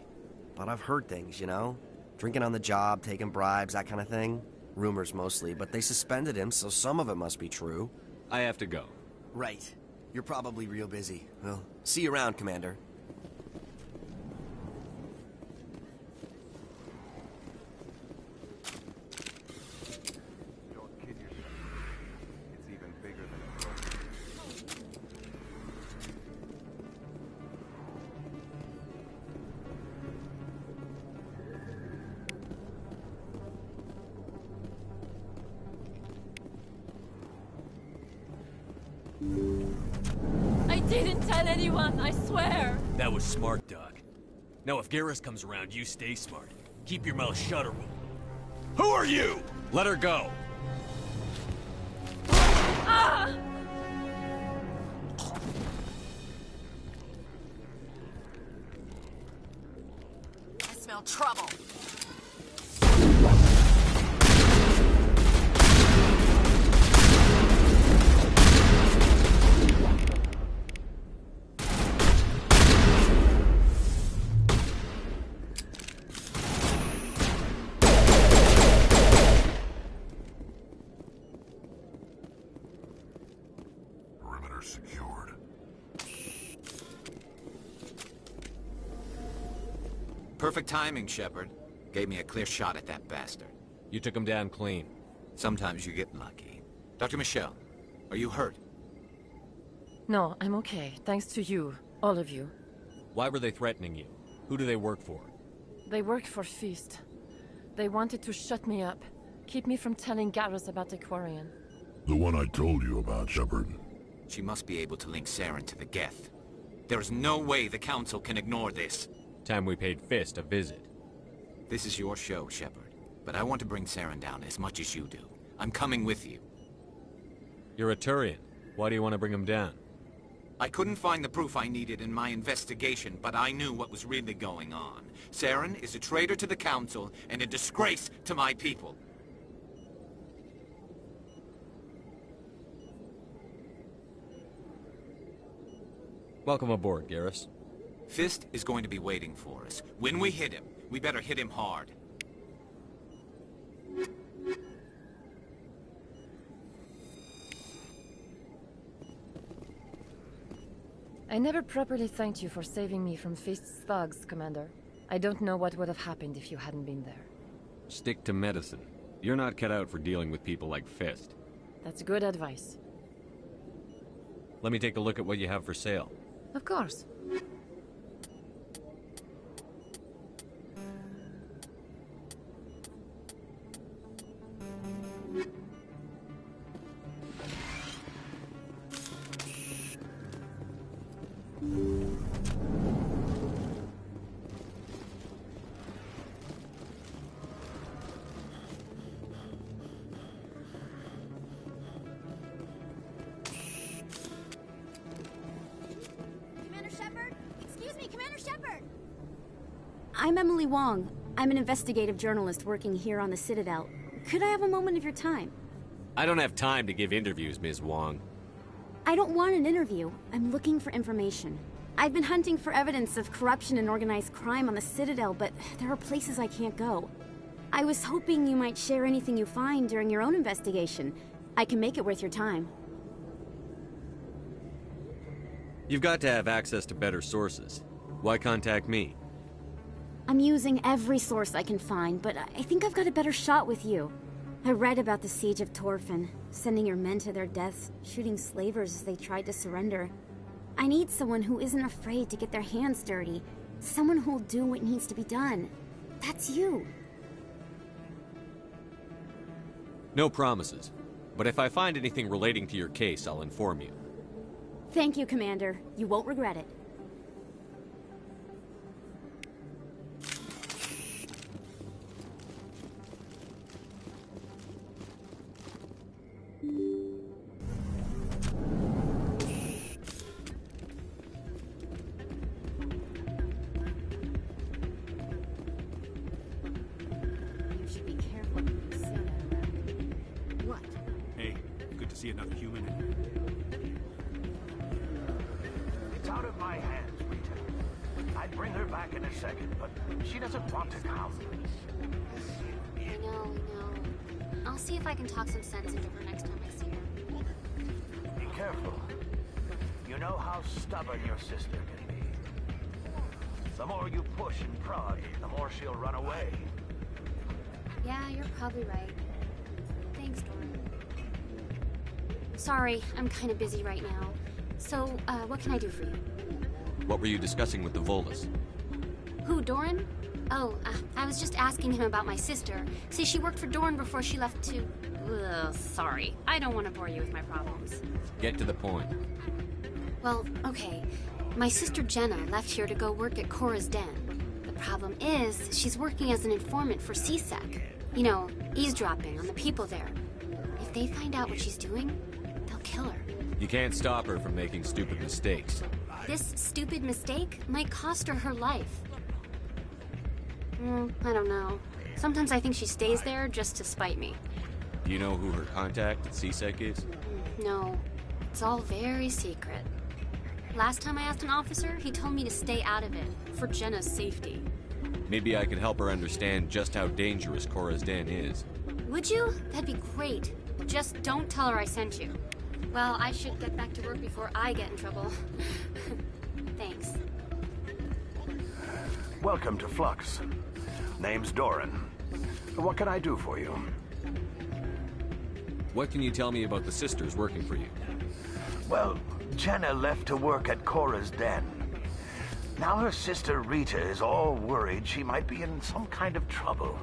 But I've heard things, you know? Drinking on the job, taking bribes, that kind of thing. Rumors mostly, but they suspended him, so some of it must be true. I have to go. Right. You're probably real busy. Well, see you around, Commander. I didn't tell anyone, I swear! That was smart, Doc. Now if Garrus comes around, you stay smart. Keep your mouth shut or we'll... Who are you? Let her go. Ah! I smell trouble. Perimeter secured. Perfect timing, Shepard. Gave me a clear shot at that bastard. You took him down clean. Sometimes you get lucky. Dr. Michelle, are you hurt? No, I'm okay. Thanks to you. All of you. Why were they threatening you? Who do they work for? They work for Fist. They wanted to shut me up. Keep me from telling Garrus about the Quarian. The one I told you about, Shepard. She must be able to link Saren to the Geth. There is no way the Council can ignore this. Time we paid Fist a visit. This is your show, Shepard. But I want to bring Saren down as much as you do. I'm coming with you. You're a Turian. Why do you want to bring him down? I couldn't find the proof I needed in my investigation, but I knew what was really going on. Saren is a traitor to the Council and a disgrace to my people. Welcome aboard, Garrus. Fist is going to be waiting for us. When we hit him, we better hit him hard. I never properly thanked you for saving me from Fist's thugs, Commander. I don't know what would have happened if you hadn't been there. Stick to medicine. You're not cut out for dealing with people like Fist. That's good advice. Let me take a look at what you have for sale. Of course. I'm Emily Wong. I'm an investigative journalist working here on the Citadel. Could I have a moment of your time? I don't have time to give interviews, Ms. Wong. I don't want an interview. I'm looking for information. I've been hunting for evidence of corruption and organized crime on the Citadel, but there are places I can't go. I was hoping you might share anything you find during your own investigation. I can make it worth your time. You've got to have access to better sources. Why contact me? I'm using every source I can find, but I think I've got a better shot with you. I read about the siege of Torfin, sending your men to their deaths, shooting slavers as they tried to surrender. I need someone who isn't afraid to get their hands dirty. Someone who'll do what needs to be done. That's you. No promises. But if I find anything relating to your case, I'll inform you. Thank you, Commander. You won't regret it. See another human. It's out of my hands, Rita. I'd bring her back in a second, but she doesn't want to come. I know. I'll see if I can talk some sense into her next time I see her. Be careful. You know how stubborn your sister can be. The more you push and prod, the more she'll run away. Yeah, you're probably right. Thanks, Doran. Sorry, I'm kind of busy right now. So, what can I do for you? What were you discussing with the Volus? Who, Doran? Oh, I was just asking him about my sister. See, she worked for Doran before she left to... Ugh, sorry. I don't want to bore you with my problems. Get to the point. Well, okay. My sister Jenna left here to go work at Cora's Den. The problem is, she's working as an informant for CSEC. You know, eavesdropping on the people there. If they find out what she's doing, they'll kill her. You can't stop her from making stupid mistakes. This stupid mistake might cost her her life. I don't know. Sometimes I think she stays there just to spite me. Do you know who her contact at CSEC is? No, it's all very secret. Last time I asked an officer, he told me to stay out of it, for Jenna's safety. Maybe I could help her understand just how dangerous Cora's Den is. Would you? That'd be great. Just don't tell her I sent you. Well, I should get back to work before I get in trouble. Thanks. Welcome to Flux. Name's Doran. What can I do for you? What can you tell me about the sisters working for you? Well, Jenna left to work at Cora's Den. Now her sister Rita is all worried she might be in some kind of trouble.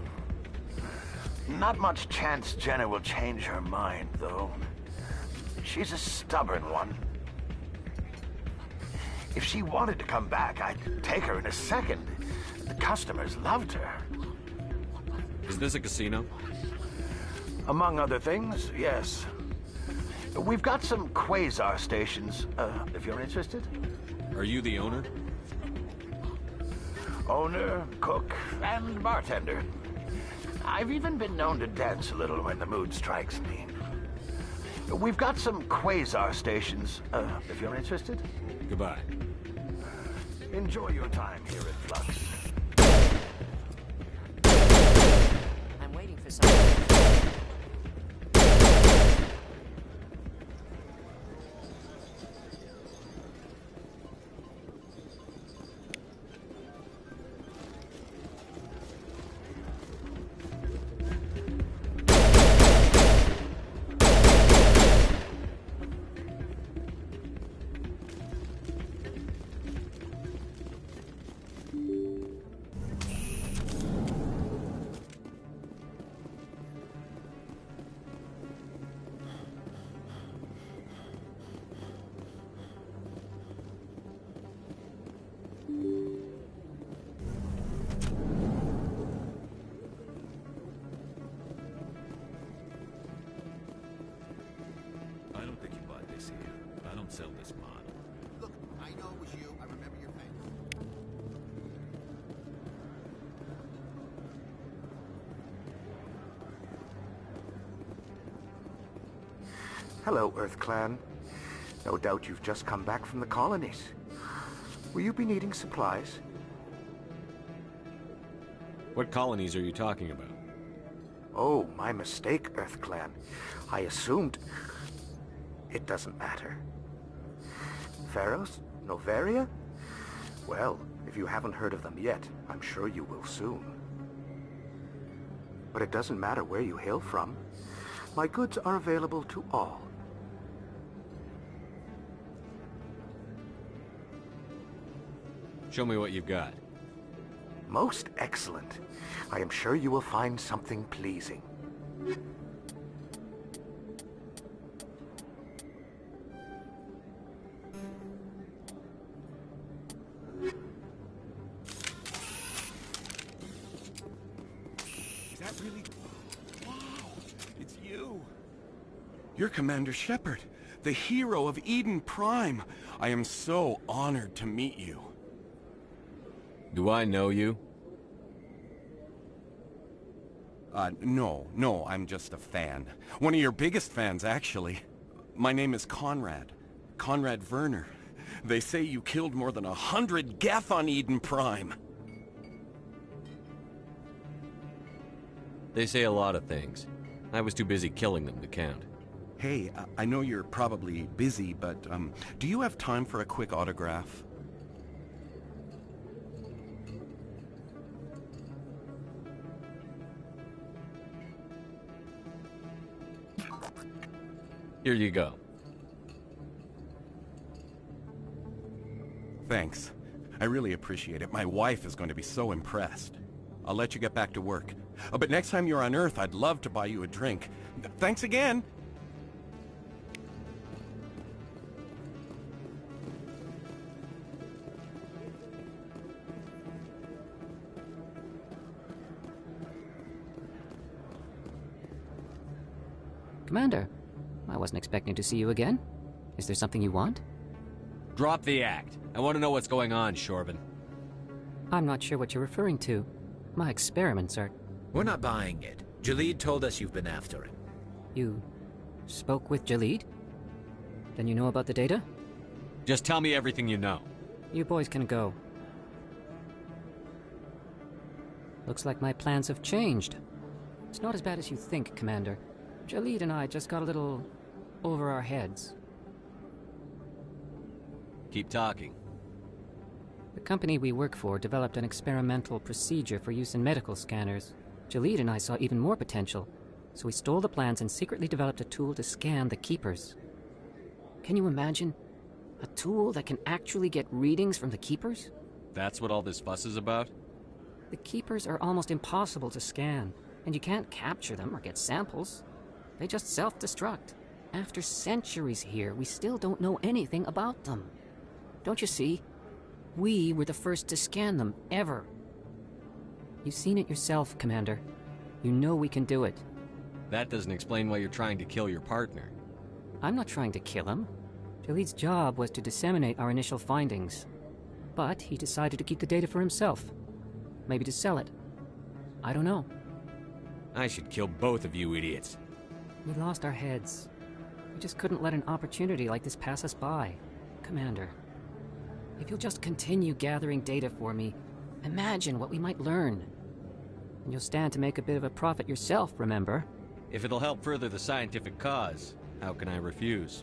Not much chance Jenna will change her mind, though. She's a stubborn one. If she wanted to come back, I'd take her in a second. The customers loved her. Is this a casino? Among other things, yes. We've got some quasar stations, if you're interested. Are you the owner? Owner, cook, and bartender. I've even been known to dance a little when the mood strikes me. We've got some quasar stations, if you're interested. Goodbye. Enjoy your time here at Flux. I'm waiting for something. Sell this model. Look, I know it was you. I remember your face. Hello, Earth Clan. No doubt you've just come back from the colonies. Will you be needing supplies? What colonies are you talking about? Oh, my mistake, Earth Clan. I assumed... It doesn't matter. Pharos? Novaria? Well, if you haven't heard of them yet, I'm sure you will soon. But it doesn't matter where you hail from. My goods are available to all. Show me what you've got. Most excellent. I am sure you will find something pleasing. Really? Wow, it's you. You're Commander Shepard, the hero of Eden Prime. I am so honored to meet you. Do I know you? No, I'm just a fan. One of your biggest fans, actually. My name is Conrad. Conrad Werner. They say you killed more than 100 Geth on Eden Prime. They say a lot of things. I was too busy killing them to count. Hey, I know you're probably busy, but, do you have time for a quick autograph? Here you go. Thanks. I really appreciate it. My wife is going to be so impressed. I'll let you get back to work. But next time you're on Earth, I'd love to buy you a drink. Thanks again! Commander, I wasn't expecting to see you again. Is there something you want? Drop the act. I want to know what's going on, Shorban. I'm not sure what you're referring to. My experiments are... We're not buying it. Jalid told us you've been after him. You spoke with Jalid? Then you know about the data? Just tell me everything you know. You boys can go. Looks like my plans have changed. It's not as bad as you think, Commander. Jalid and I just got a little over our heads. Keep talking. The company we work for developed an experimental procedure for use in medical scanners. Jalid and I saw even more potential, so we stole the plans and secretly developed a tool to scan the Keepers. Can you imagine? A tool that can actually get readings from the Keepers? That's what all this fuss is about? The Keepers are almost impossible to scan, and you can't capture them or get samples. They just self-destruct. After centuries here, we still don't know anything about them. Don't you see? We were the first to scan them, ever. You've seen it yourself, Commander. You know we can do it. That doesn't explain why you're trying to kill your partner. I'm not trying to kill him. Jalid's job was to disseminate our initial findings. But he decided to keep the data for himself. Maybe to sell it. I don't know. I should kill both of you idiots. We lost our heads. We just couldn't let an opportunity like this pass us by. Commander, if you'll just continue gathering data for me, imagine what we might learn. And you'll stand to make a bit of a profit yourself, remember? If it'll help further the scientific cause, how can I refuse?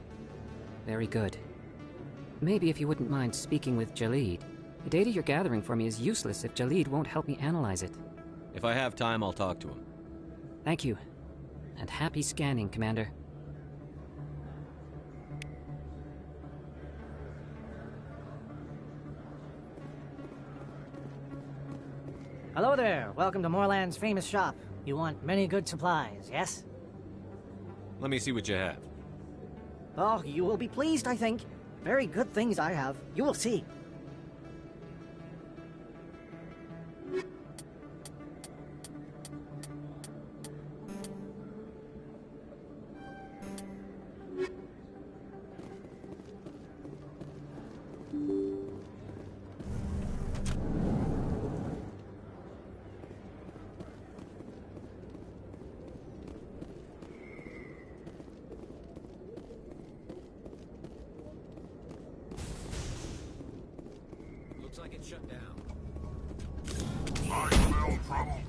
Very good. Maybe if you wouldn't mind speaking with Jalid. The data you're gathering for me is useless if Jalid won't help me analyze it. If I have time, I'll talk to him. Thank you. And happy scanning, Commander. Hello there. Welcome to Moorland's famous shop. You want many good supplies, yes? Let me see what you have. Oh, you will be pleased, I think. Very good things I have. You will see. Looks like it's shut down. I smell trouble.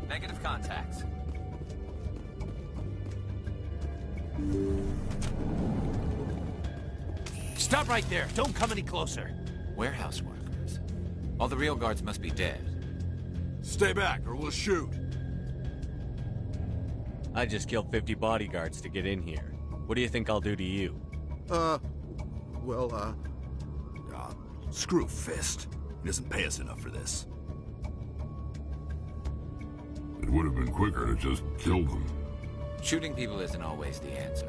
Negative contacts. Stop right there. Don't come any closer. Warehouse workers. All the real guards must be dead. Stay back, or we'll shoot. I just killed 50 bodyguards to get in here. What do you think I'll do to you? Screw Fist. He doesn't pay us enough for this. It would have been quicker to just kill them. Shooting people isn't always the answer.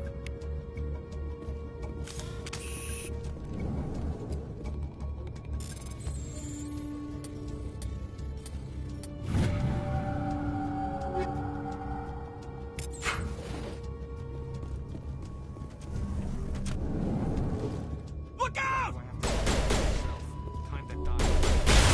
Look out! Time to die.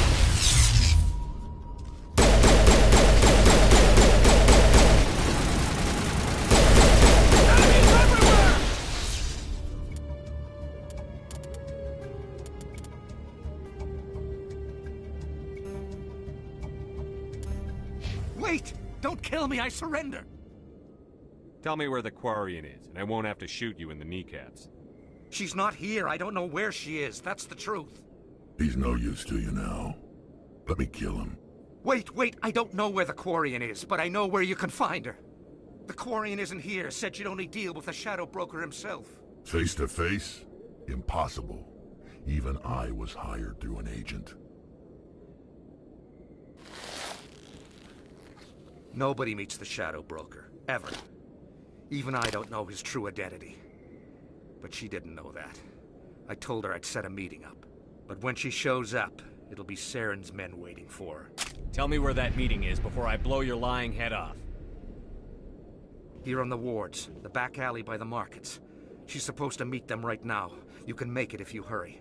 Wait! Don't kill me, I surrender! Tell me where the Quarian is, and I won't have to shoot you in the kneecaps. She's not here. I don't know where she is. That's the truth. He's no use to you now. Let me kill him. Wait, I don't know where the Quarian is, but I know where you can find her. The Quarian isn't here, said you'd only deal with the Shadow Broker himself. Face to face? Impossible. Even I was hired through an agent. Nobody meets the Shadow Broker, ever. Even I don't know his true identity. But she didn't know that. I told her I'd set a meeting up. But when she shows up, it'll be Saren's men waiting for her. Tell me where that meeting is before I blow your lying head off. Here on the wards, the back alley by the markets. She's supposed to meet them right now. You can make it if you hurry.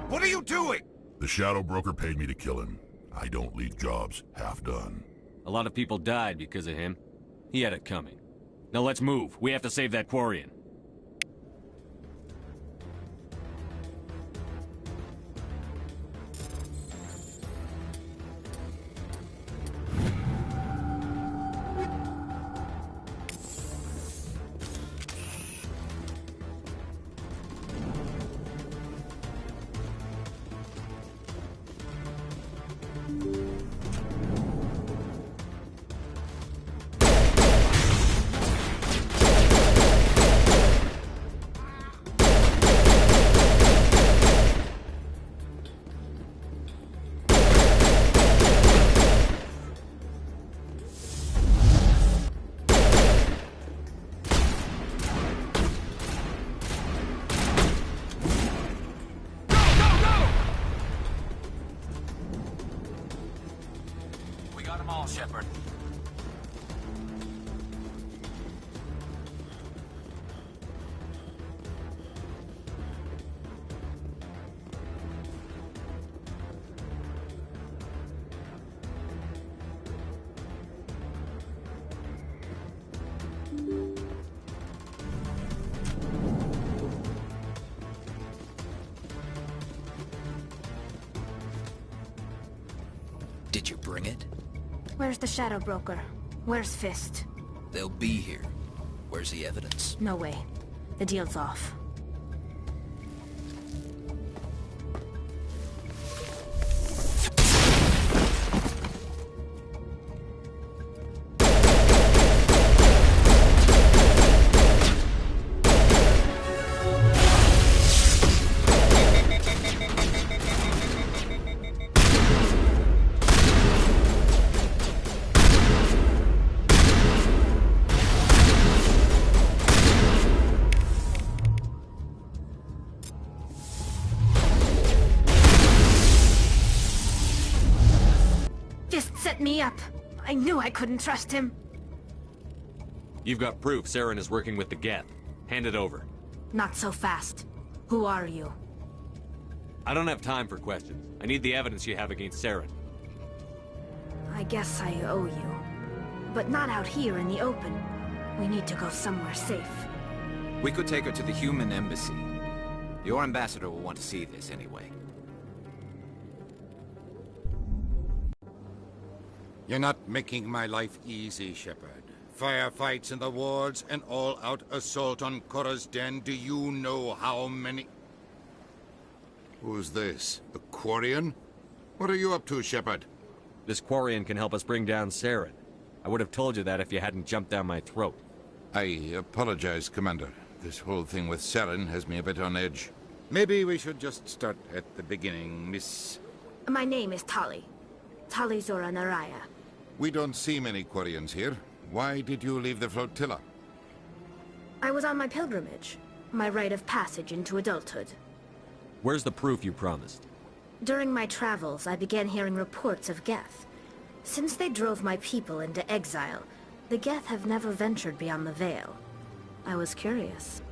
What are you doing? The Shadow Broker paid me to kill him. I don't leave jobs half done. A lot of people died because of him. He had it coming. Now let's move. We have to save that Quarian. Shepard. Did you bring it? Where's the Shadow Broker? Where's Fist? They'll be here. Where's the evidence? No way. The deal's off. Me up. I knew I couldn't trust him. You've got proof Saren is working with the Geth. Hand it over. Not so fast. Who are you? I don't have time for questions. I need the evidence you have against Saren. I guess I owe you. But not out here in the open. We need to go somewhere safe. We could take her to the human embassy. Your ambassador will want to see this anyway. You're not making my life easy, Shepard. Firefights in the wards, an all-out assault on Korra's den. Do you know how many... Who's this? The Quarian? What are you up to, Shepard? This Quarian can help us bring down Saren. I would have told you that if you hadn't jumped down my throat. I apologize, Commander. This whole thing with Saren has me a bit on edge. Maybe we should just start at the beginning, Miss... My name is Tali. Tali Zora Naraya. We don't see many Quarians here. Why did you leave the flotilla? I was on my pilgrimage. My rite of passage into adulthood. Where's the proof you promised? During my travels, I began hearing reports of Geth. Since they drove my people into exile, the Geth have never ventured beyond the Veil. I was curious.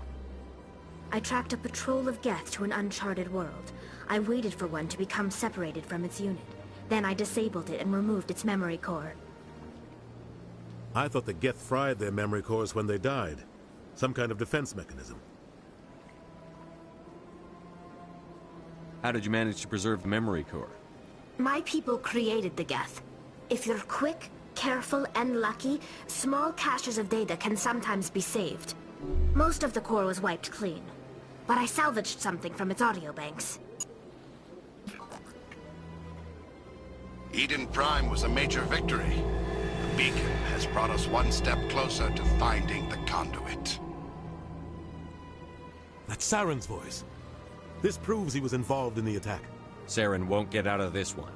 I tracked a patrol of Geth to an uncharted world. I waited for one to become separated from its unit. Then I disabled it and removed its memory core. I thought the Geth fried their memory cores when they died. Some kind of defense mechanism. How did you manage to preserve the memory core? My people created the Geth. If you're quick, careful, and lucky, small caches of data can sometimes be saved. Most of the core was wiped clean, but I salvaged something from its audio banks. Eden Prime was a major victory. The beacon has brought us one step closer to finding the conduit. That's Saren's voice. This proves he was involved in the attack. Saren won't get out of this one.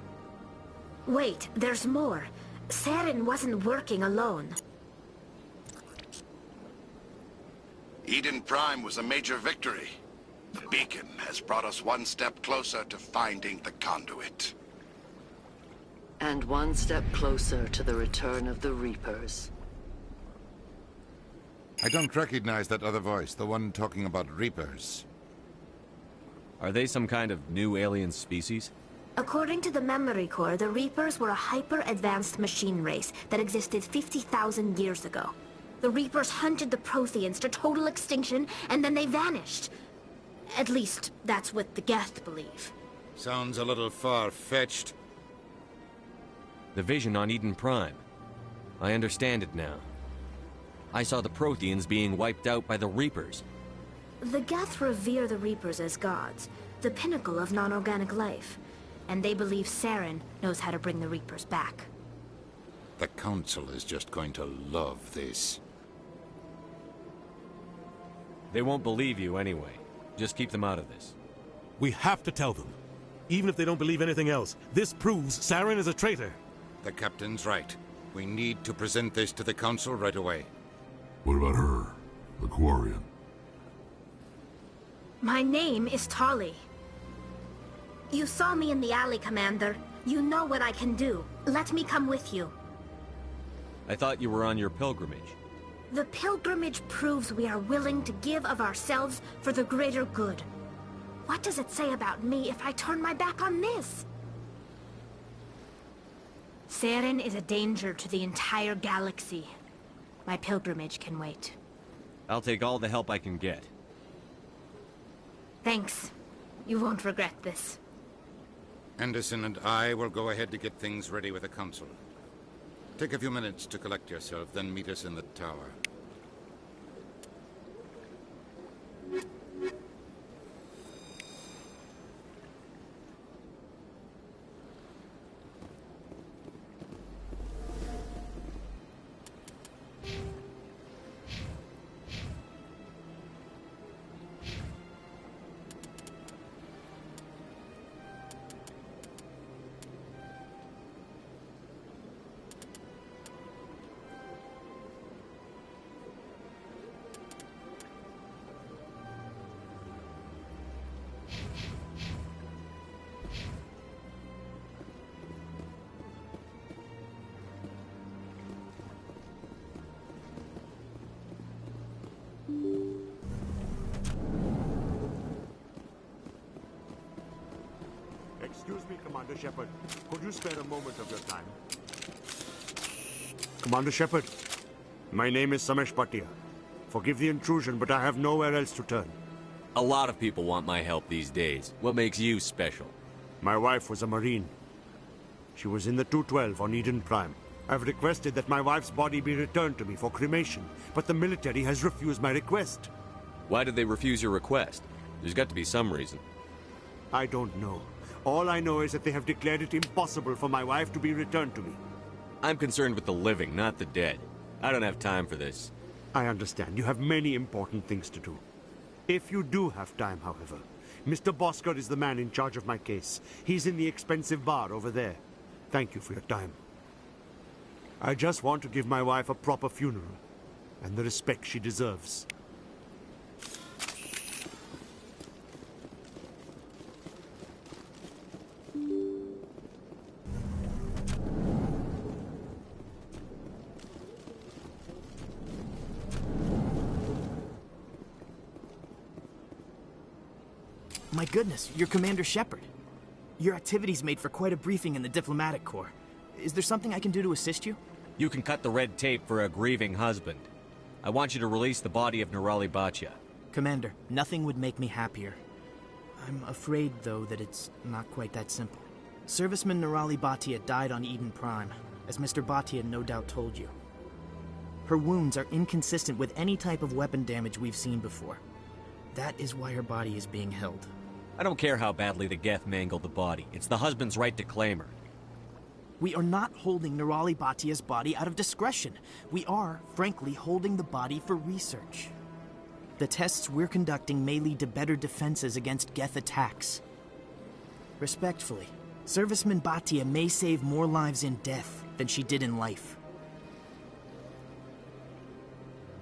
Wait, there's more. Saren wasn't working alone. Eden Prime was a major victory. The beacon has brought us one step closer to finding the conduit. And one step closer to the return of the Reapers. I don't recognize that other voice, the one talking about Reapers. Are they some kind of new alien species? According to the memory core, the Reapers were a hyper-advanced machine race that existed 50,000 years ago. The Reapers hunted the Protheans to total extinction, and then they vanished. At least, that's what the Geth believe. Sounds a little far-fetched. The vision on Eden Prime. I understand it now. I saw the Protheans being wiped out by the Reapers. The Geth revere the Reapers as gods, the pinnacle of non-organic life. And they believe Saren knows how to bring the Reapers back. The Council is just going to love this. They won't believe you anyway. Just keep them out of this. We have to tell them. Even if they don't believe anything else, this proves Saren is a traitor. The Captain's right. We need to present this to the Council right away. What about her? The Quarian? My name is Tali. You saw me in the alley, Commander. You know what I can do. Let me come with you. I thought you were on your pilgrimage. The pilgrimage proves we are willing to give of ourselves for the greater good. What does it say about me if I turn my back on this? Saren is a danger to the entire galaxy. My pilgrimage can wait. I'll take all the help I can get. Thanks. You won't regret this. Anderson and I will go ahead to get things ready with the Council. Take a few minutes to collect yourself, then meet us in the tower. Excuse me, Commander Shepard. Could you spare a moment of your time? Commander Shepard, my name is Samesh Bhatia. Forgive the intrusion, but I have nowhere else to turn. A lot of people want my help these days. What makes you special? My wife was a Marine. She was in the 212 on Eden Prime. I've requested that my wife's body be returned to me for cremation, but the military has refused my request. Why did they refuse your request? There's got to be some reason. I don't know. All I know is that they have declared it impossible for my wife to be returned to me. I'm concerned with the living, not the dead. I don't have time for this. I understand. You have many important things to do. If you do have time, however, Mr. Bosker is the man in charge of my case. He's in the expensive bar over there. Thank you for your time. I just want to give my wife a proper funeral, and the respect she deserves. My goodness, you're Commander Shepard. Your activities made for quite a briefing in the Diplomatic Corps. Is there something I can do to assist you? You can cut the red tape for a grieving husband. I want you to release the body of Nerali Bhatia. Commander, nothing would make me happier. I'm afraid, though, that it's not quite that simple. Serviceman Nerali Bhatia died on Eden Prime, as Mr. Bhatia no doubt told you. Her wounds are inconsistent with any type of weapon damage we've seen before. That is why her body is being held. I don't care how badly the Geth mangled the body. It's the husband's right to claim her. We are not holding Nerali Bhatia's body out of discretion. We are, frankly, holding the body for research. The tests we're conducting may lead to better defenses against Geth attacks. Respectfully, Serviceman Bhatia may save more lives in death than she did in life.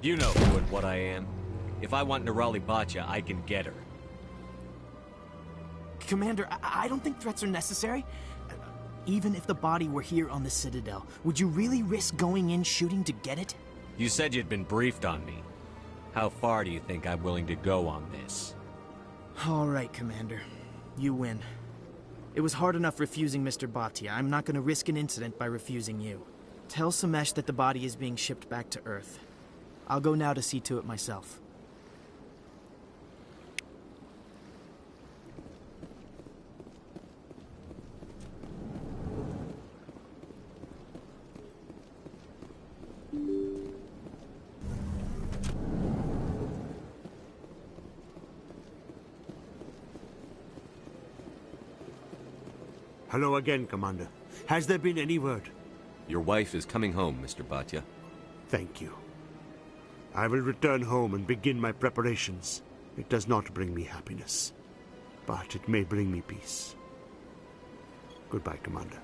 You know who and what I am. If I want Nerali Bhatia, I can get her. Commander, I don't think threats are necessary. Even if the body were here on the Citadel, would you really risk going in shooting to get it? You said you'd been briefed on me. How far do you think I'm willing to go on this? All right, Commander. You win. It was hard enough refusing Mr. Bhatia. I'm not going to risk an incident by refusing you. Tell Samesh that the body is being shipped back to Earth. I'll go now to see to it myself. Hello again, Commander. Has there been any word? Your wife is coming home, Mr. Bhatia. Thank you. I will return home and begin my preparations. It does not bring me happiness, but it may bring me peace. Goodbye, Commander.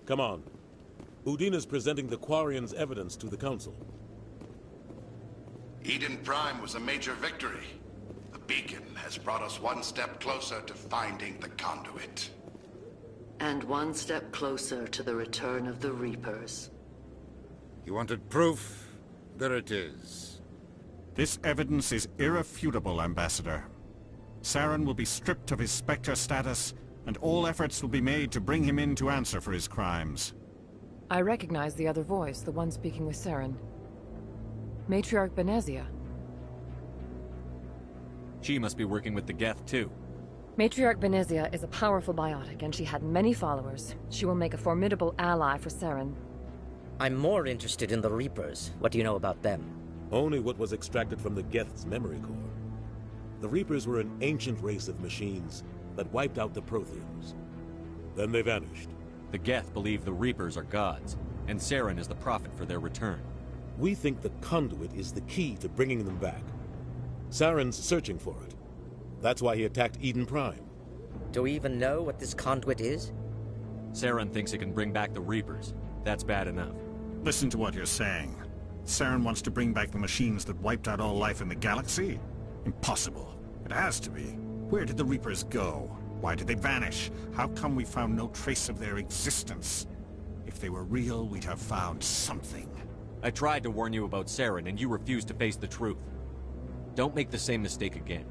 Come on. Udina's presenting the Quarians' evidence to the Council. Eden Prime was a major victory. The beacon has brought us one step closer to finding the conduit. And one step closer to the return of the Reapers. You wanted proof? There it is. This evidence is irrefutable, Ambassador. Saren will be stripped of his Spectre status, and all efforts will be made to bring him in to answer for his crimes. I recognize the other voice, the one speaking with Saren. Matriarch Benezia. She must be working with the Geth, too. Matriarch Benezia is a powerful biotic, and she had many followers. She will make a formidable ally for Saren. I'm more interested in the Reapers. What do you know about them? Only what was extracted from the Geth's memory core. The Reapers were an ancient race of machines that wiped out the Protheans. Then they vanished. The Geth believe the Reapers are gods, and Saren is the prophet for their return. We think the conduit is the key to bringing them back. Saren's searching for it. That's why he attacked Eden Prime. Do we even know what this conduit is? Saren thinks it can bring back the Reapers. That's bad enough. Listen to what you're saying. Saren wants to bring back the machines that wiped out all life in the galaxy? Impossible. It has to be. Where did the Reapers go? Why did they vanish? How come we found no trace of their existence? If they were real, we'd have found something. I tried to warn you about Saren, and you refused to face the truth. Don't make the same mistake again.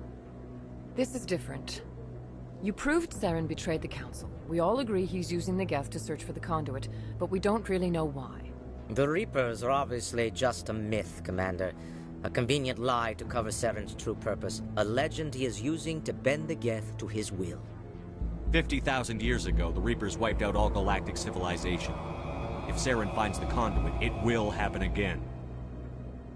This is different. You proved Saren betrayed the Council. We all agree he's using the Geth to search for the conduit, but we don't really know why. The Reapers are obviously just a myth, Commander. A convenient lie to cover Saren's true purpose. A legend he is using to bend the Geth to his will. 50,000 years ago, the Reapers wiped out all galactic civilization. If Saren finds the conduit, it will happen again.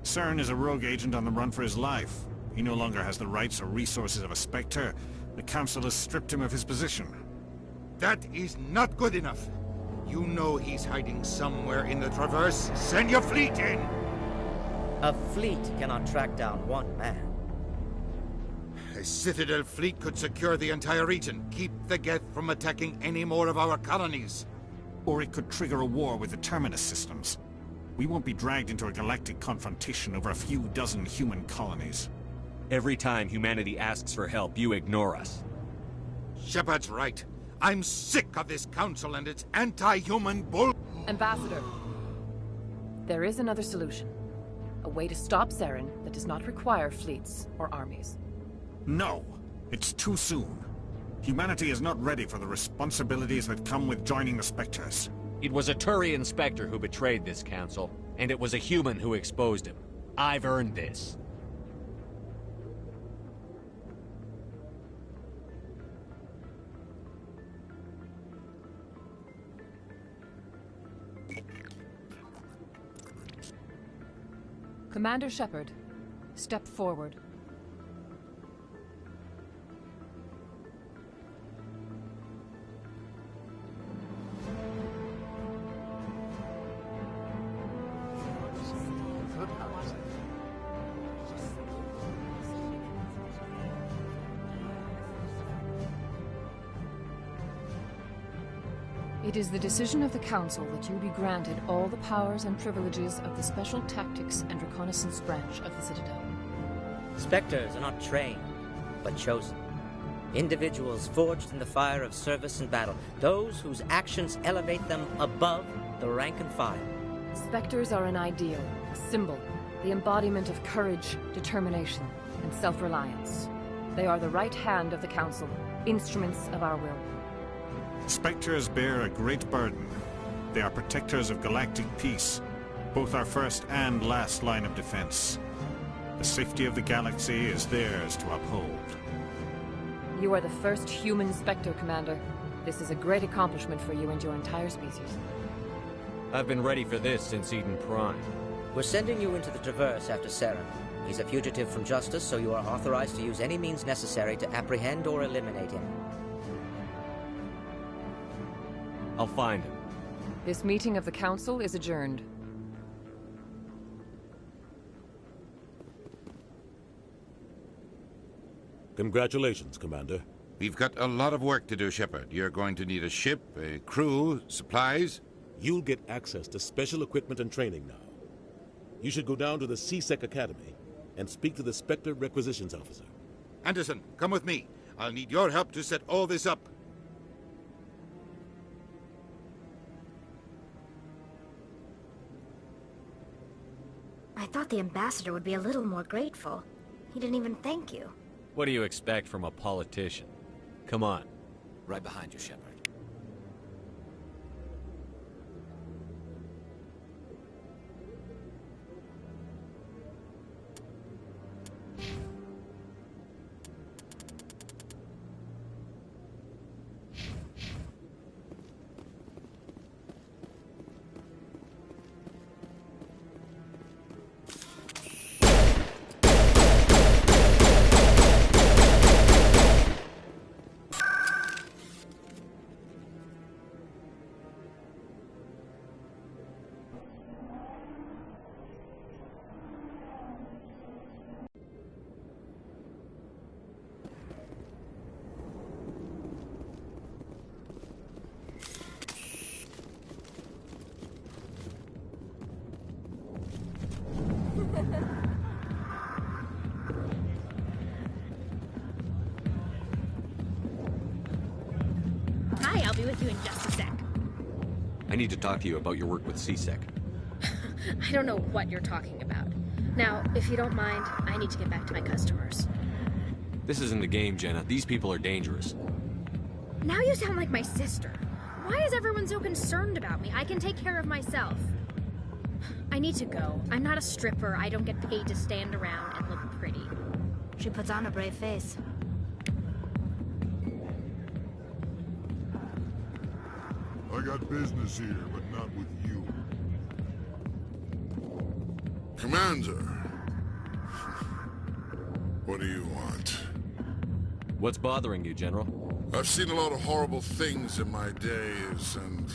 Saren is a rogue agent on the run for his life. He no longer has the rights or resources of a Spectre. The Council has stripped him of his position. That is not good enough. You know he's hiding somewhere in the Traverse. Send your fleet in! A fleet cannot track down one man. A Citadel fleet could secure the entire region, keep the Geth from attacking any more of our colonies. Or it could trigger a war with the Terminus systems. We won't be dragged into a galactic confrontation over a few dozen human colonies. Every time humanity asks for help, you ignore us. Shepard's right. I'm sick of this council and its anti-human bull... Ambassador, there is another solution. A way to stop Saren that does not require fleets or armies. No, it's too soon. Humanity is not ready for the responsibilities that come with joining the Spectres. It was a Turian Spectre who betrayed this council, and it was a human who exposed him. I've earned this. Commander Shepard, step forward. It is the decision of the Council that you be granted all the powers and privileges of the Special Tactics and Reconnaissance Branch of the Citadel. Spectres are not trained, but chosen. Individuals forged in the fire of service and battle, those whose actions elevate them above the rank and file. Spectres are an ideal, a symbol, the embodiment of courage, determination, and self-reliance. They are the right hand of the Council, instruments of our will. Spectres bear a great burden. They are protectors of galactic peace, both our first and last line of defense. The safety of the galaxy is theirs to uphold. You are the first human Spectre, Commander. This is a great accomplishment for you and your entire species. I've been ready for this since Eden Prime. We're sending you into the Traverse after Saren. He's a fugitive from justice, so you are authorized to use any means necessary to apprehend or eliminate him. I'll find him. This meeting of the Council is adjourned. Congratulations, Commander. We've got a lot of work to do, Shepard. You're going to need a ship, a crew, supplies. You'll get access to special equipment and training now. You should go down to the CSEC Academy and speak to the Spectre Requisitions Officer. Anderson, come with me. I'll need your help to set all this up. I thought the ambassador would be a little more grateful. He didn't even thank you. What do you expect from a politician? Come on. Right behind you, Shepard. Hi, I'll be with you in just a sec. I need to talk to you about your work with CSEC. I don't know what you're talking about. Now, if you don't mind, I need to get back to my customers. This isn't a game, Jenna. These people are dangerous. Now you sound like my sister. Why is everyone so concerned about me? I can take care of myself. I need to go. I'm not a stripper. I don't get paid to stand around and look pretty. She puts on a brave face. I got business here, but not with you. Commander! What do you want? What's bothering you, General? I've seen a lot of horrible things in my days, and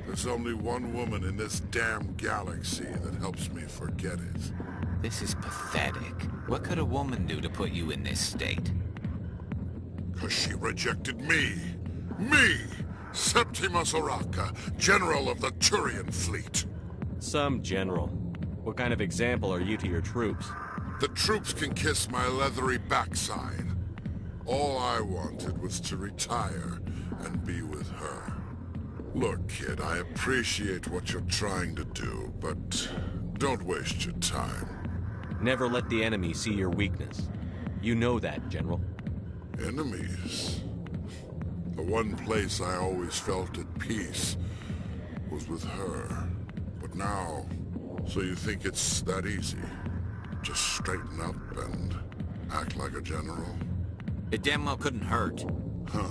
there's only one woman in this damn galaxy that helps me forget it. This is pathetic. What could a woman do to put you in this state? 'Cause she rejected me! Me! Septimus Oraka, General of the Turian Fleet. Some general. What kind of example are you to your troops? The troops can kiss my leathery backside. All I wanted was to retire and be with her. Look, kid, I appreciate what you're trying to do, but don't waste your time. Never let the enemy see your weakness. You know that, General. Enemies? The one place I always felt at peace was with her. But now, so you think it's that easy? Just straighten up and act like a general? It damn well couldn't hurt. Huh.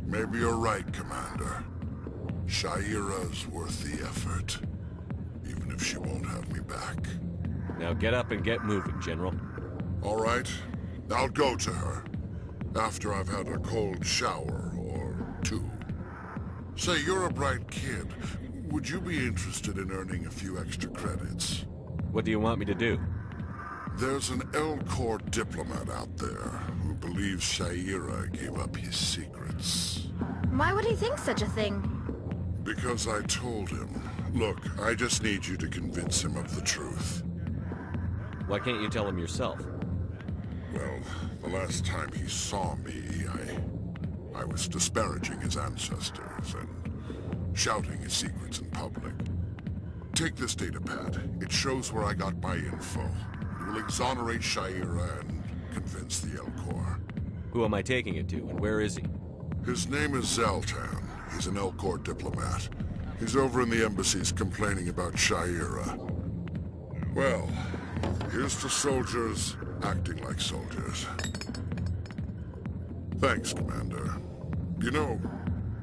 Maybe you're right, Commander. Shaira's worth the effort. Even if she won't have me back. Now get up and get moving, General. All right. I'll go to her. After I've had a cold shower or two. Say, you're a bright kid. Would you be interested in earning a few extra credits? What do you want me to do? There's an L-Corps diplomat out there who believes Shaira gave up his secrets. Why would he think such a thing? Because I told him. Look, I just need you to convince him of the truth. Why can't you tell him yourself? Well, the last time he saw me, I was disparaging his ancestors and shouting his secrets in public. Take this datapad. It shows where I got my info. It will exonerate Shaira and convince the L-Corps. Who am I taking it to, and where is he? His name is Zaltan. He's an L-Corps diplomat. He's over in the embassies complaining about Shaira. Well, here's to soldiers acting like soldiers. Thanks, Commander. You know,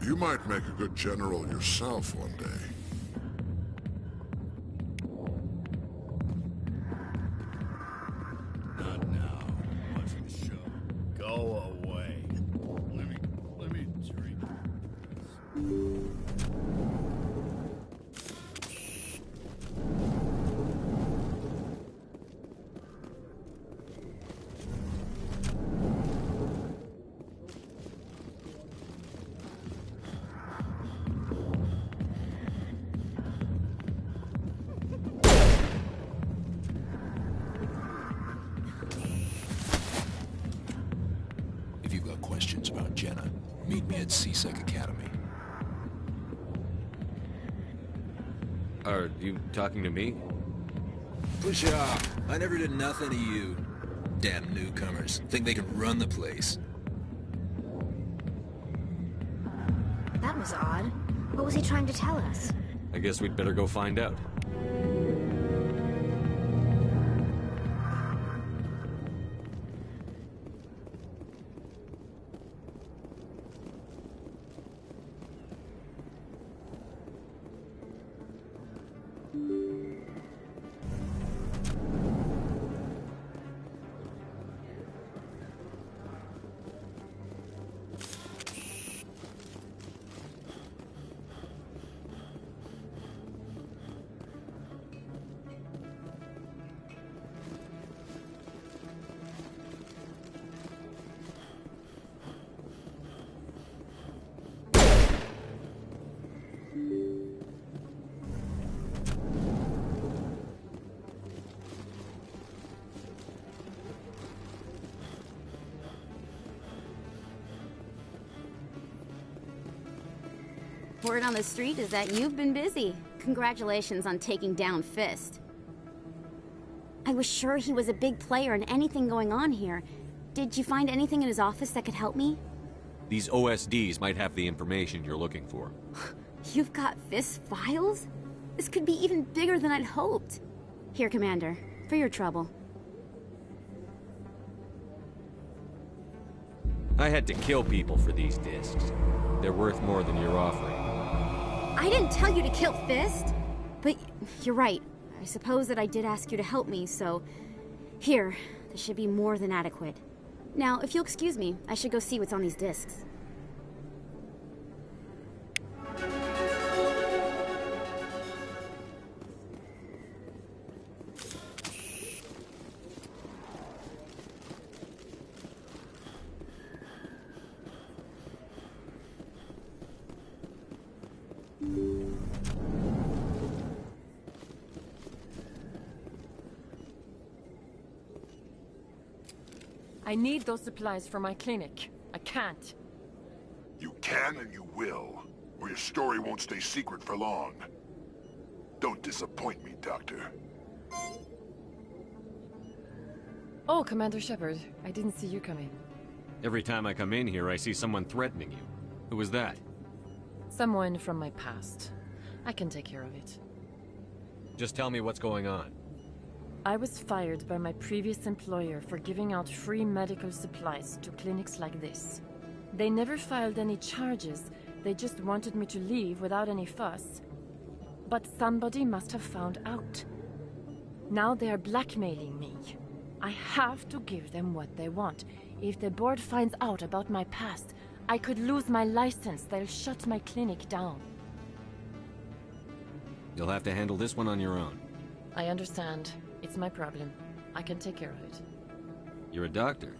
you might make a good general yourself one day. Not now. Watching the show. Go away. Let me drink. If you've got questions about Jenna, meet me at C-Sec Academy. Are you talking to me? Push off. I never did nothing to you. Damn newcomers. Think they can run the place. That was odd. What was he trying to tell us? I guess we'd better go find out. Word on the street is that you've been busy. Congratulations on taking down Fist. I was sure he was a big player in anything going on here. Did you find anything in his office that could help me? These OSDs might have the information you're looking for. You've got Fist's files? This could be even bigger than I'd hoped. Here, Commander, for your trouble. I had to kill people for these discs. They're worth more than you're offering. I didn't tell you to kill Fist! But you're right. I suppose that I did ask you to help me, so... Here, this should be more than adequate. Now, if you'll excuse me, I should go see what's on these discs. I need those supplies for my clinic. I can't. You can and you will, or your story won't stay secret for long. Don't disappoint me, Doctor. Oh, Commander Shepard. I didn't see you coming. Every time I come in here, I see someone threatening you. Who was that? Someone from my past. I can take care of it. Just tell me what's going on. I was fired by my previous employer for giving out free medical supplies to clinics like this. They never filed any charges. They just wanted me to leave without any fuss. But somebody must have found out. Now they are blackmailing me. I have to give them what they want. If the board finds out about my past, I could lose my license. They'll shut my clinic down. You'll have to handle this one on your own. I understand. It's my problem. I can take care of it. You're a doctor.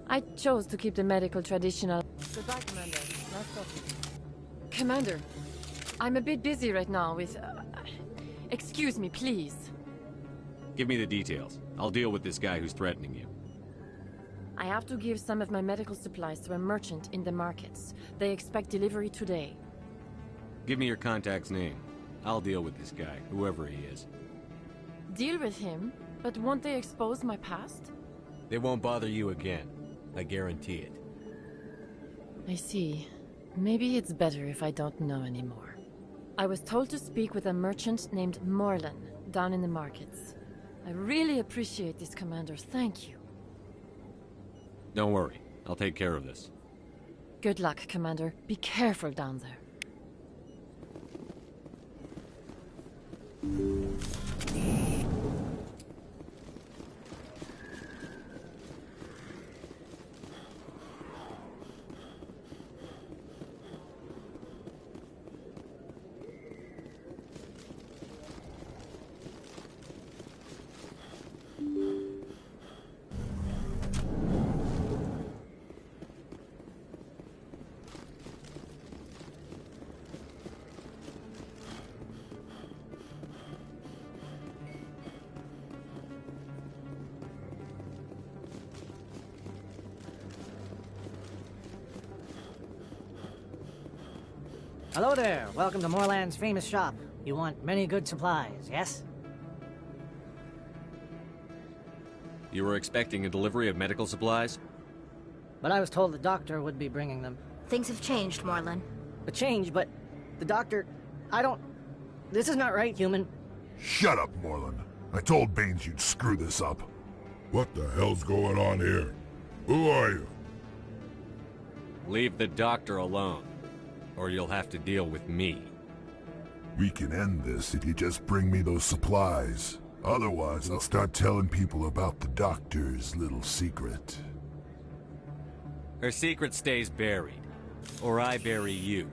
I chose to keep the medical traditional... Goodbye, Commander. Nice talking. Commander, I'm a bit busy right now with... Excuse me, please. Give me the details. I'll deal with this guy who's threatening you. I have to give some of my medical supplies to a merchant in the markets. They expect delivery today. Give me your contact's name. I'll deal with this guy, whoever he is. Deal with him? But won't they expose my past? They won't bother you again. I guarantee it. I see. Maybe it's better if I don't know anymore. I was told to speak with a merchant named Morlan down in the markets. I really appreciate this, Commander. Thank you. Don't worry. I'll take care of this. Good luck, Commander. Be careful down there. Hello there. Welcome to Moorland's famous shop. You want many good supplies, yes? You were expecting a delivery of medical supplies? But I was told the doctor would be bringing them. Things have changed, Moorland. A change, but the doctor... I don't... This is not right, human. Shut up, Moorland. I told Baines you'd screw this up. What the hell's going on here? Who are you? Leave the doctor alone, or you'll have to deal with me. We can end this if you just bring me those supplies. Otherwise, I'll start telling people about the doctor's little secret. Her secret stays buried, or I bury you.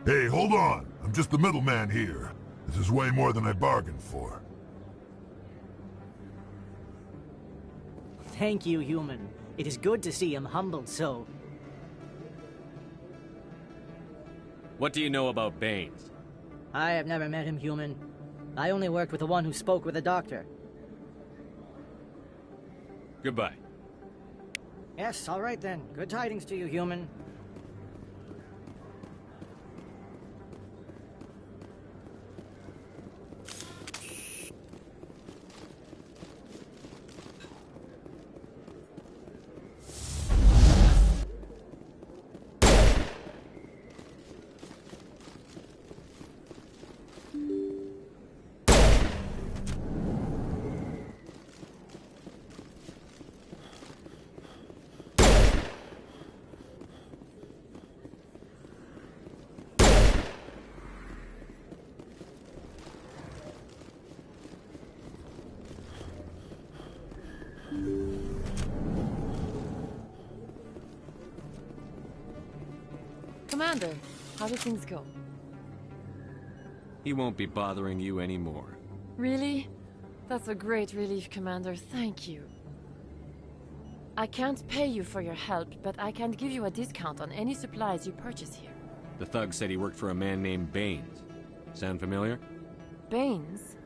Hey, hold on! I'm just the middleman here. This is way more than I bargained for. Thank you, human. It is good to see him humbled so. What do you know about Baines? I have never met him, human. I only worked with the one who spoke with the doctor. Goodbye. Yes, all right then. Good tidings to you, human. Commander, how do things go? He won't be bothering you anymore. Really? That's a great relief, Commander. Thank you. I can't pay you for your help, but I can give you a discount on any supplies you purchase here. The thug said he worked for a man named Baines. Sound familiar? Baines?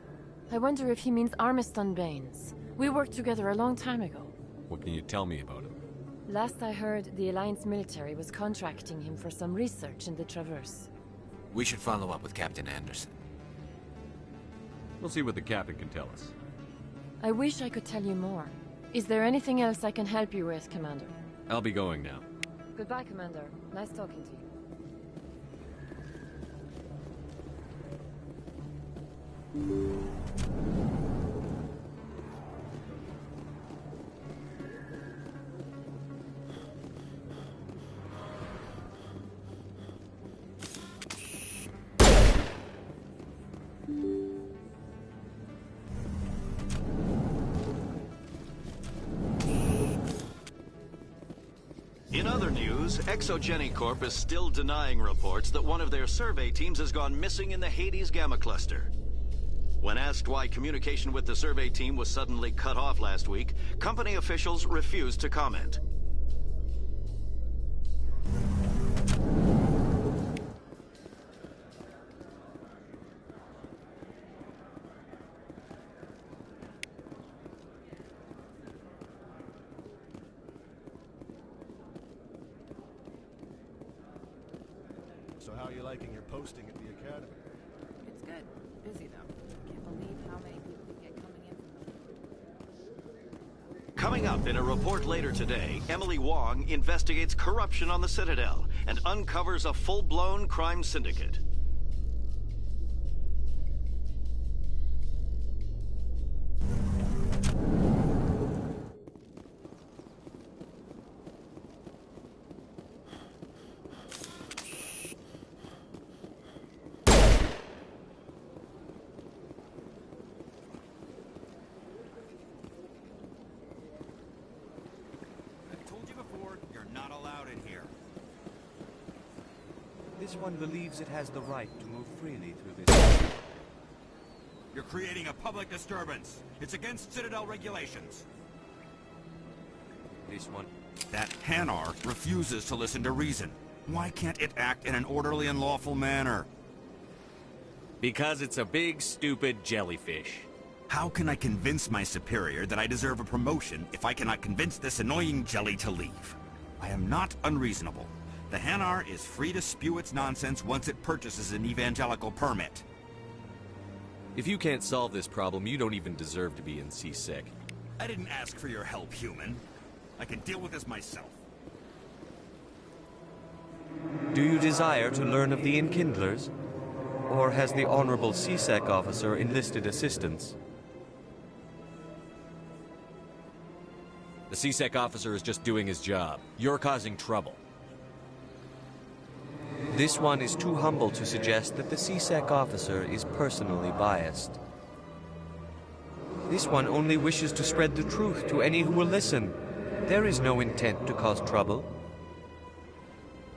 I wonder if he means Armiston Baines. We worked together a long time ago. What can you tell me about him? Last I heard, the Alliance military was contracting him for some research in the Traverse. We should follow up with Captain Anderson. We'll see what the captain can tell us. I wish I could tell you more. Is there anything else I can help you with, Commander? I'll be going now. Goodbye, Commander. Nice talking to you. In other news, Exogeny Corp is still denying reports that one of their survey teams has gone missing in the Hades Gamma Cluster. When asked why communication with the survey team was suddenly cut off last week, company officials refused to comment. So how are you liking your posting at the academy? It's good. Busy though. Can't believe how many people we get coming in from them. Coming up in a report later today, Emily Wong investigates corruption on the Citadel and uncovers a full-blown crime syndicate. This one believes it has the right to move freely through this. You're creating a public disturbance. It's against Citadel regulations. This one. That Hanar refuses to listen to reason. Why can't it act in an orderly and lawful manner? Because it's a big, stupid jellyfish. How can I convince my superior that I deserve a promotion if I cannot convince this annoying jelly to leave? I am not unreasonable. The Hanar is free to spew its nonsense once it purchases an evangelical permit. If you can't solve this problem, you don't even deserve to be in C-Sec. I didn't ask for your help, human. I can deal with this myself. Do you desire to learn of the Enkindlers? Or has the Honorable C-Sec officer enlisted assistance? The C-Sec officer is just doing his job. You're causing trouble. This one is too humble to suggest that the C-Sec officer is personally biased. This one only wishes to spread the truth to any who will listen. There is no intent to cause trouble.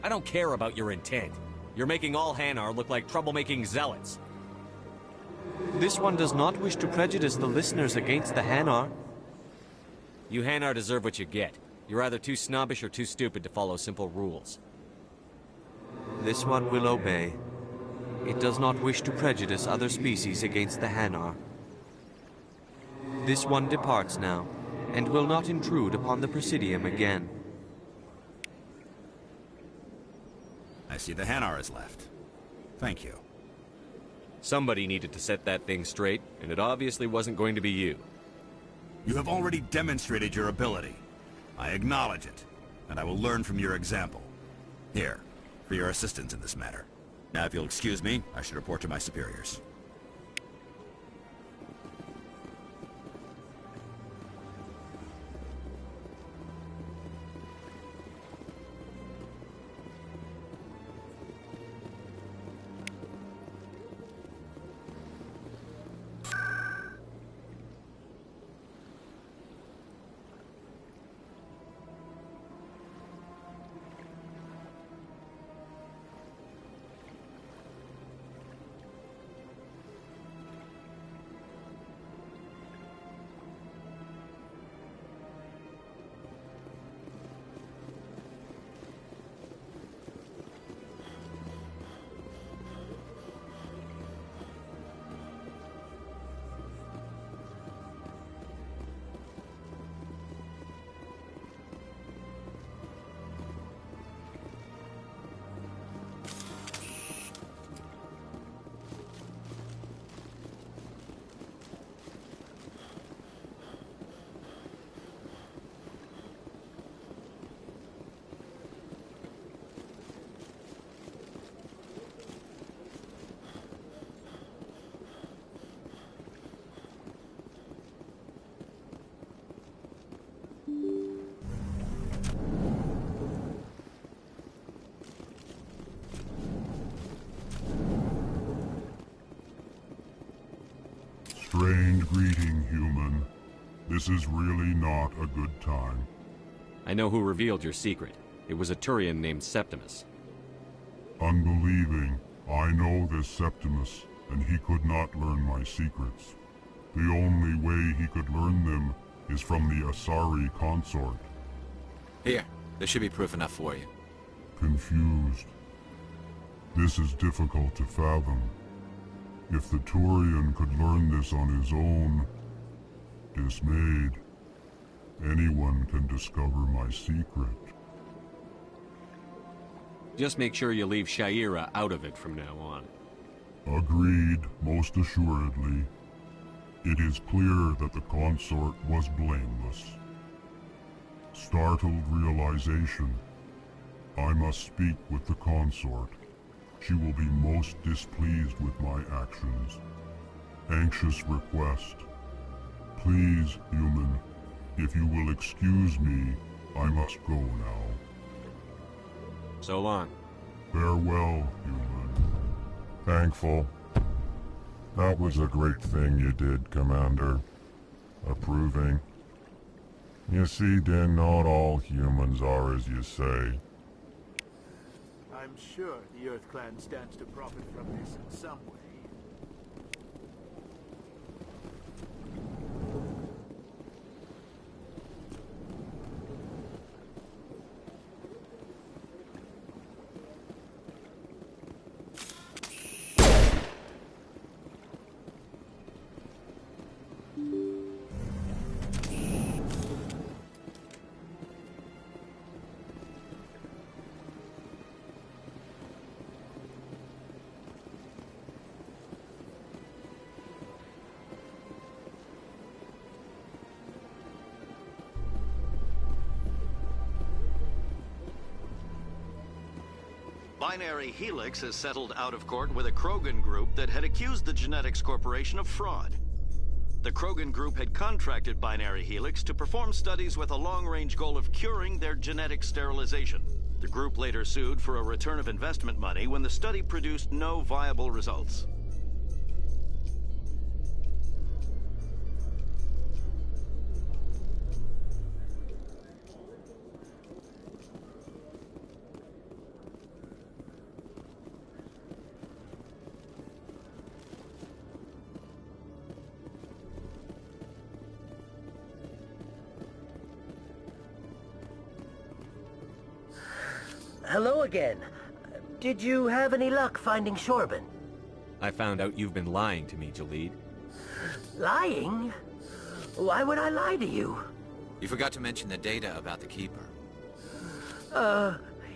I don't care about your intent. You're making all Hanar look like troublemaking zealots. This one does not wish to prejudice the listeners against the Hanar. You Hanar deserve what you get. You're either too snobbish or too stupid to follow simple rules. This one will obey. It does not wish to prejudice other species against the Hanar. This one departs now, and will not intrude upon the Presidium again. I see the Hanar is left. Thank you. Somebody needed to set that thing straight, and it obviously wasn't going to be you. You have already demonstrated your ability. I acknowledge it, and I will learn from your example. Here, for your assistance in this matter. Now, if you'll excuse me, I should report to my superiors. Strange greeting, human. This is really not a good time. I know who revealed your secret. It was a Turian named Septimus. Unbelieving, I know this Septimus, and he could not learn my secrets. The only way he could learn them is from the Asari consort. Here, there should be proof enough for you. Confused. This is difficult to fathom. If the Turian could learn this on his own, dismayed, anyone can discover my secret. Just make sure you leave Shaira out of it from now on. Agreed, most assuredly. It is clear that the consort was blameless. Startled realization. I must speak with the consort. She will be most displeased with my actions. Anxious request. Please, human, if you will excuse me, I must go now. So long. Farewell, human. Thankful. That was a great thing you did, Commander. Approving. You see, Din, not all humans are as you say. I'm sure the Earth Clan stands to profit from this in some way. Binary Helix has settled out of court with a Krogan group that had accused the Genetics Corporation of fraud. The Krogan group had contracted Binary Helix to perform studies with a long-range goal of curing their genetic sterilization. The group later sued for a return of investment money when the study produced no viable results. Hello again. Did you have any luck finding Shorban? I found out you've been lying to me, Jalid. Lying? Why would I lie to you? You forgot to mention the data about the Keeper.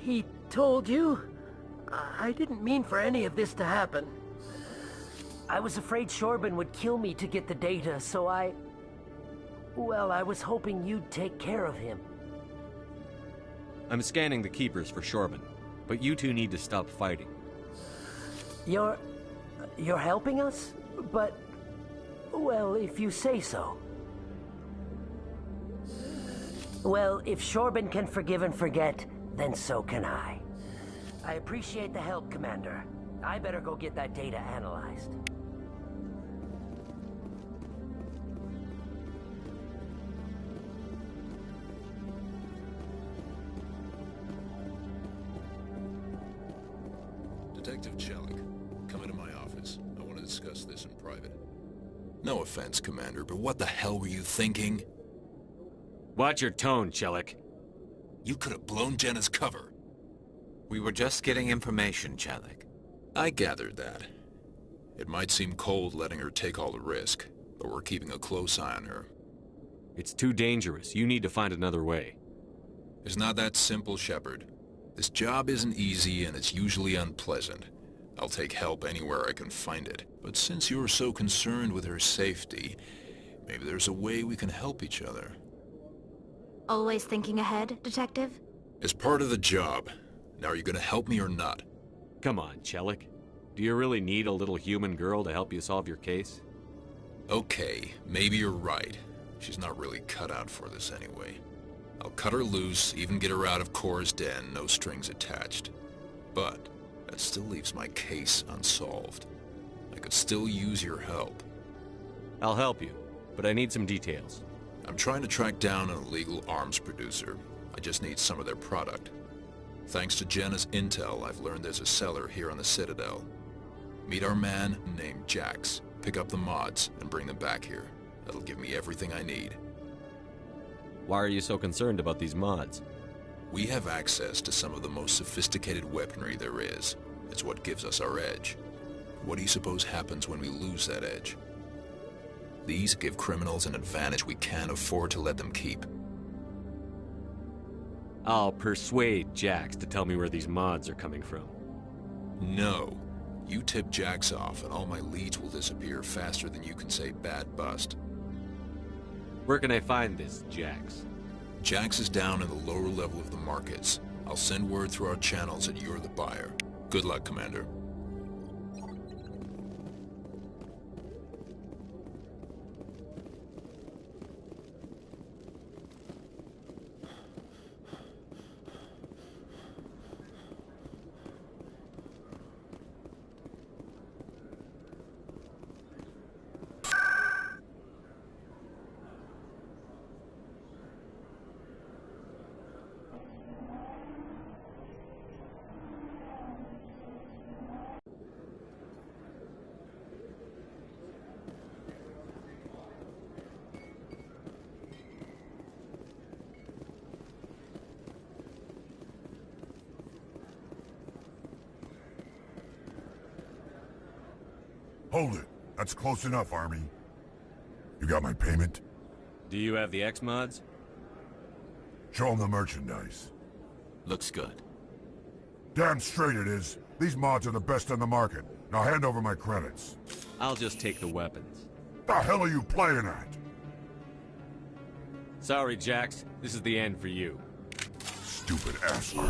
He told you? I didn't mean for any of this to happen. I was afraid Shorban would kill me to get the data, so well, I was hoping you'd take care of him. I'm scanning the Keepers for Shorban, but you two need to stop fighting. You're helping us? But, well, if you say so. Well, if Shorban can forgive and forget, then so can I. I appreciate the help, Commander. I better go get that data analyzed. Detective Chelik, come into my office. I want to discuss this in private. No offense, Commander, but what the hell were you thinking? Watch your tone, Chelik. You could have blown Jenna's cover. We were just getting information, Chelik. I gathered that. It might seem cold letting her take all the risk, but we're keeping a close eye on her. It's too dangerous. You need to find another way. It's not that simple, Shepard. This job isn't easy, and it's usually unpleasant. I'll take help anywhere I can find it. But since you're so concerned with her safety, maybe there's a way we can help each other. Always thinking ahead, Detective? It's part of the job. Now, are you gonna help me or not? Come on, Chelik. Do you really need a little human girl to help you solve your case? Okay, maybe you're right. She's not really cut out for this anyway. I'll cut her loose, even get her out of Cora's den, no strings attached. But that still leaves my case unsolved. I could still use your help. I'll help you, but I need some details. I'm trying to track down an illegal arms producer. I just need some of their product. Thanks to Jenna's intel, I've learned there's a seller here on the Citadel. Meet our man named Jax. Pick up the mods and bring them back here. That'll give me everything I need. Why are you so concerned about these mods? We have access to some of the most sophisticated weaponry there is. It's what gives us our edge. What do you suppose happens when we lose that edge? These give criminals an advantage we can't afford to let them keep. I'll persuade Jax to tell me where these mods are coming from. No. You tip Jax off and all my leads will disappear faster than you can say bad bust. Where can I find this Jax? Jax is down in the lower level of the markets. I'll send word through our channels that you're the buyer. Good luck, Commander. Hold it. That's close enough, Army. You got my payment? Do you have the X-mods? Show them the merchandise. Looks good. Damn straight it is. These mods are the best on the market. Now hand over my credits. I'll just take the weapons. The hell are you playing at? Sorry, Jax. This is the end for you. Stupid asshole.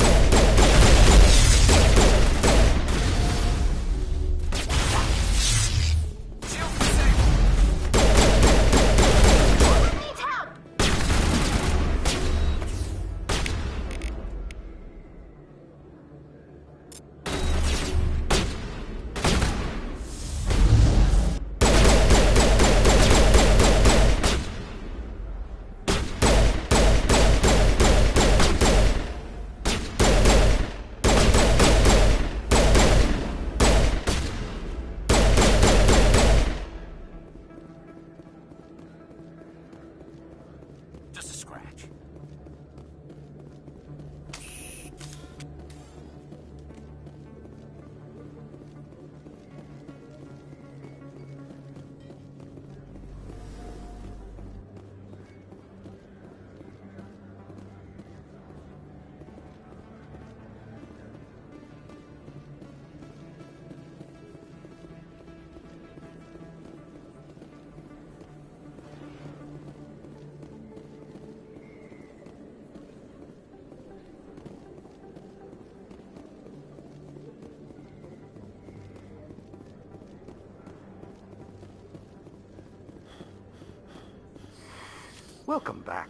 Welcome back.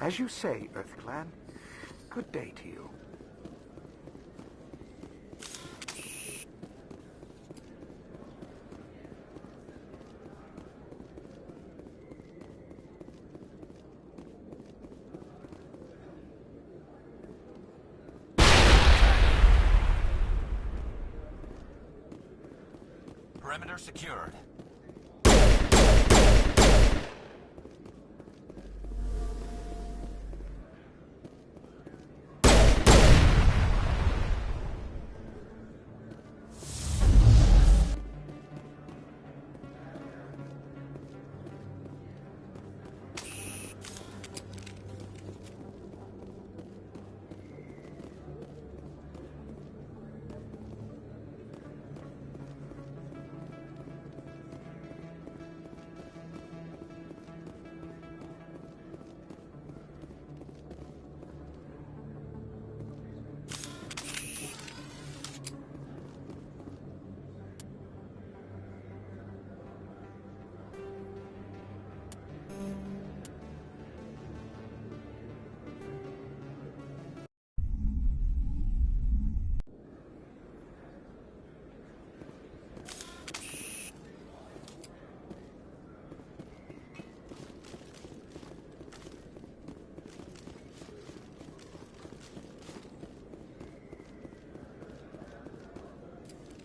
As you say, EarthClan, good day to you. Perimeter secured.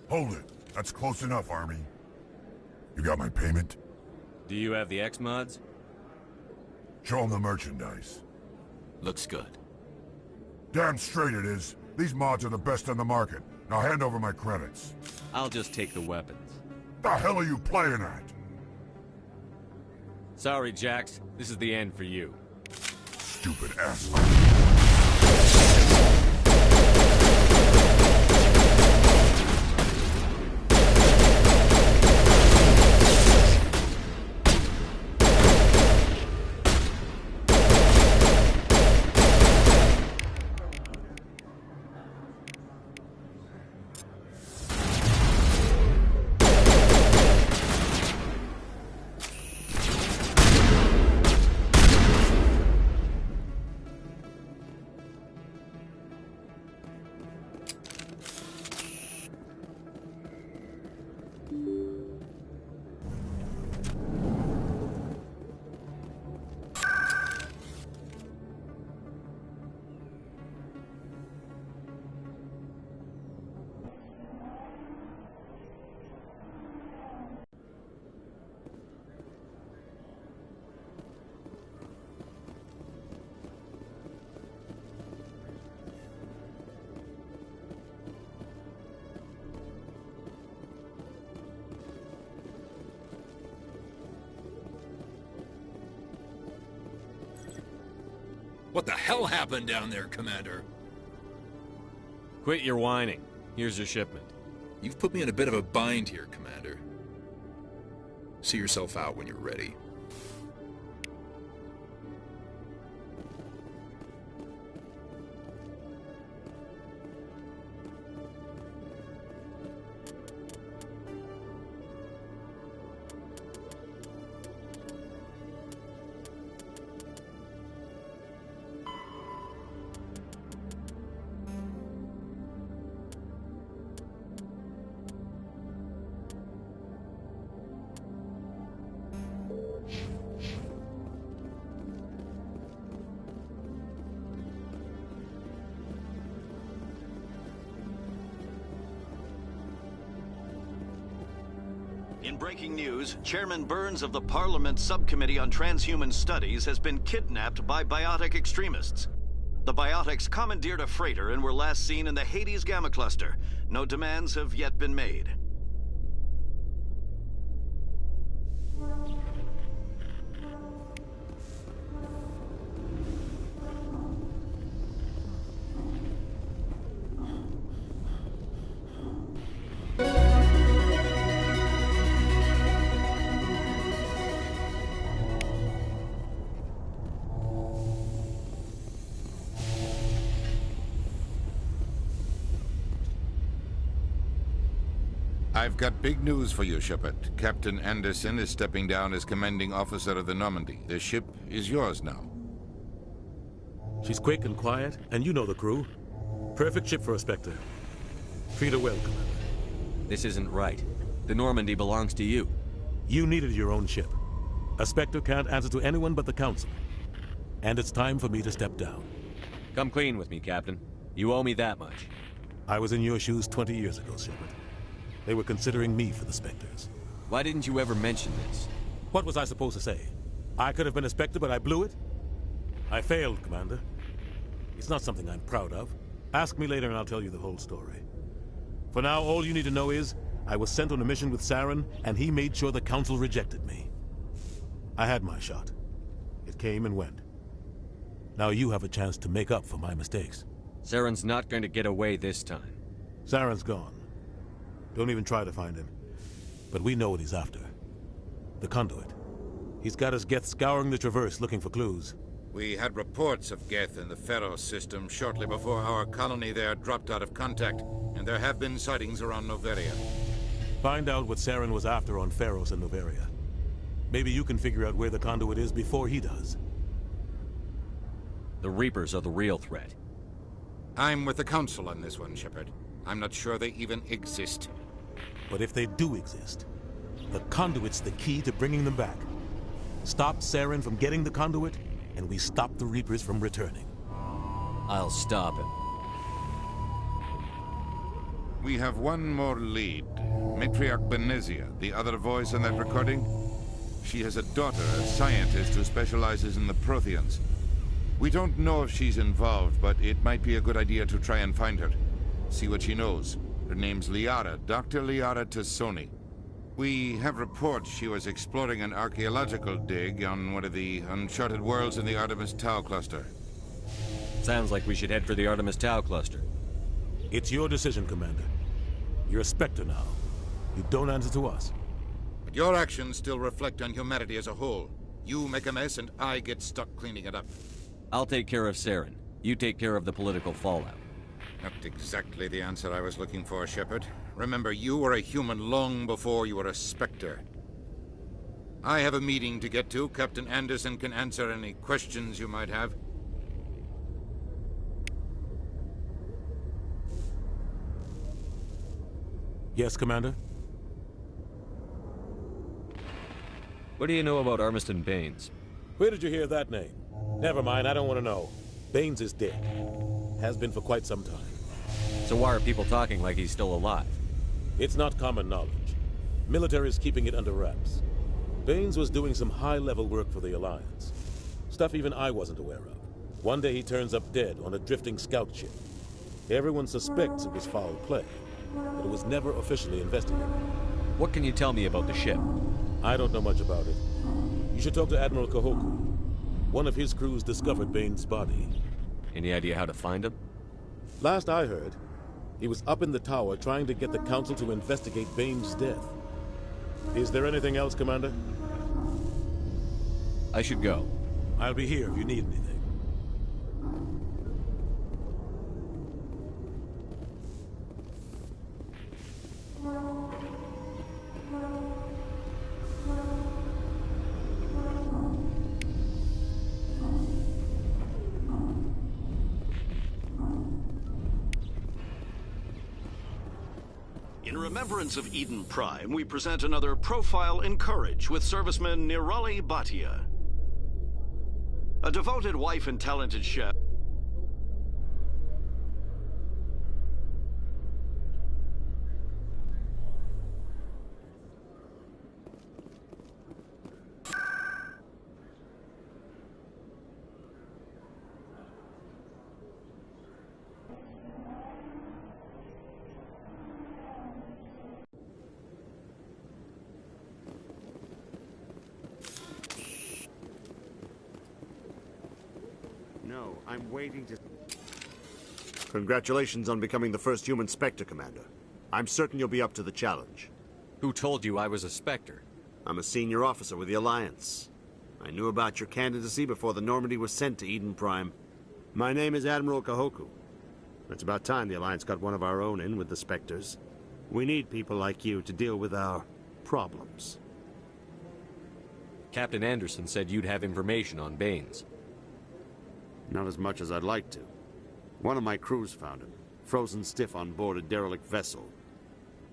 Hold it. That's close enough, Army. You got my payment? Do you have the X-Mods? Show them the merchandise. Looks good. Damn straight it is. These mods are the best on the market. Now hand over my credits. I'll just take the weapons. The hell are you playing at? Sorry, Jax. This is the end for you. Stupid asshole. What the hell happened down there, Commander? Quit your whining. Here's your shipment. You've put me in a bit of a bind here, Commander. See yourself out when you're ready. In breaking news, Chairman Burns of the Parliament Subcommittee on Transhuman Studies has been kidnapped by biotic extremists. The biotics commandeered a freighter and were last seen in the Hades Gamma Cluster. No demands have yet been made. I've got big news for you, Shepard. Captain Anderson is stepping down as commanding officer of the Normandy. The ship is yours now. She's quick and quiet, and you know the crew. Perfect ship for a Spectre. Treat her well, Commander. This isn't right. The Normandy belongs to you. You needed your own ship. A Spectre can't answer to anyone but the Council. And it's time for me to step down. Come clean with me, Captain. You owe me that much. I was in your shoes 20 years ago, Shepard. They were considering me for the Spectres. Why didn't you ever mention this? What was I supposed to say? I could have been a Spectre, but I blew it? I failed, Commander. It's not something I'm proud of. Ask me later and I'll tell you the whole story. For now, all you need to know is, I was sent on a mission with Saren, and he made sure the Council rejected me. I had my shot. It came and went. Now you have a chance to make up for my mistakes. Saren's not going to get away this time. Saren's gone. Don't even try to find him. But we know what he's after. The conduit. He's got his Geth scouring the Traverse looking for clues. We had reports of Geth in the Pharos system shortly before our colony there dropped out of contact, and there have been sightings around Noveria. Find out what Saren was after on Pharos and Noveria. Maybe you can figure out where the conduit is before he does. The Reapers are the real threat. I'm with the Council on this one, Shepard. I'm not sure they even exist. But if they do exist, the conduit's the key to bringing them back. Stop Saren from getting the conduit, and we stop the Reapers from returning. I'll stop him. We have one more lead. Matriarch Benezia, the other voice in that recording. She has a daughter, a scientist who specializes in the Protheans. We don't know if she's involved, but it might be a good idea to try and find her. See what she knows. Her name's Liara, Dr. Liara Tassoni. We have reports she was exploring an archaeological dig on one of the uncharted worlds in the Artemis Tau cluster. Sounds like we should head for the Artemis Tau cluster. It's your decision, Commander. You're a Spectre now. You don't answer to us. But your actions still reflect on humanity as a whole. You make a mess and I get stuck cleaning it up. I'll take care of Saren. You take care of the political fallout. Not exactly the answer I was looking for, Shepard. Remember, you were a human long before you were a Spectre. I have a meeting to get to. Captain Anderson can answer any questions you might have. Yes, Commander? What do you know about Armiston Baines? Where did you hear that name? Never mind, I don't want to know. Baines is dead. Has been for quite some time. So why are people talking like he's still alive? It's not common knowledge. Military is keeping it under wraps. Baines was doing some high-level work for the Alliance. Stuff even I wasn't aware of. One day he turns up dead on a drifting scout ship. Everyone suspects it was foul play, but it was never officially investigated. What can you tell me about the ship? I don't know much about it. You should talk to Admiral Kahoku. One of his crews discovered Baines' body. Any idea how to find him? Last I heard, he was up in the tower trying to get the Council to investigate Baines' death. Is there anything else, Commander? I should go. I'll be here if you need anything. In remembrance of Eden Prime, we present another Profile in Courage with serviceman Nirali Bhatia. A devoted wife and talented chef. No, I'm waiting to... Congratulations on becoming the first human Spectre, Commander. I'm certain you'll be up to the challenge. Who told you I was a Spectre? I'm a senior officer with the Alliance. I knew about your candidacy before the Normandy was sent to Eden Prime. My name is Admiral Kahoku. It's about time the Alliance got one of our own in with the Spectres. We need people like you to deal with our problems. Captain Anderson said you'd have information on Baines. Not as much as I'd like to. One of my crews found him, frozen stiff on board a derelict vessel.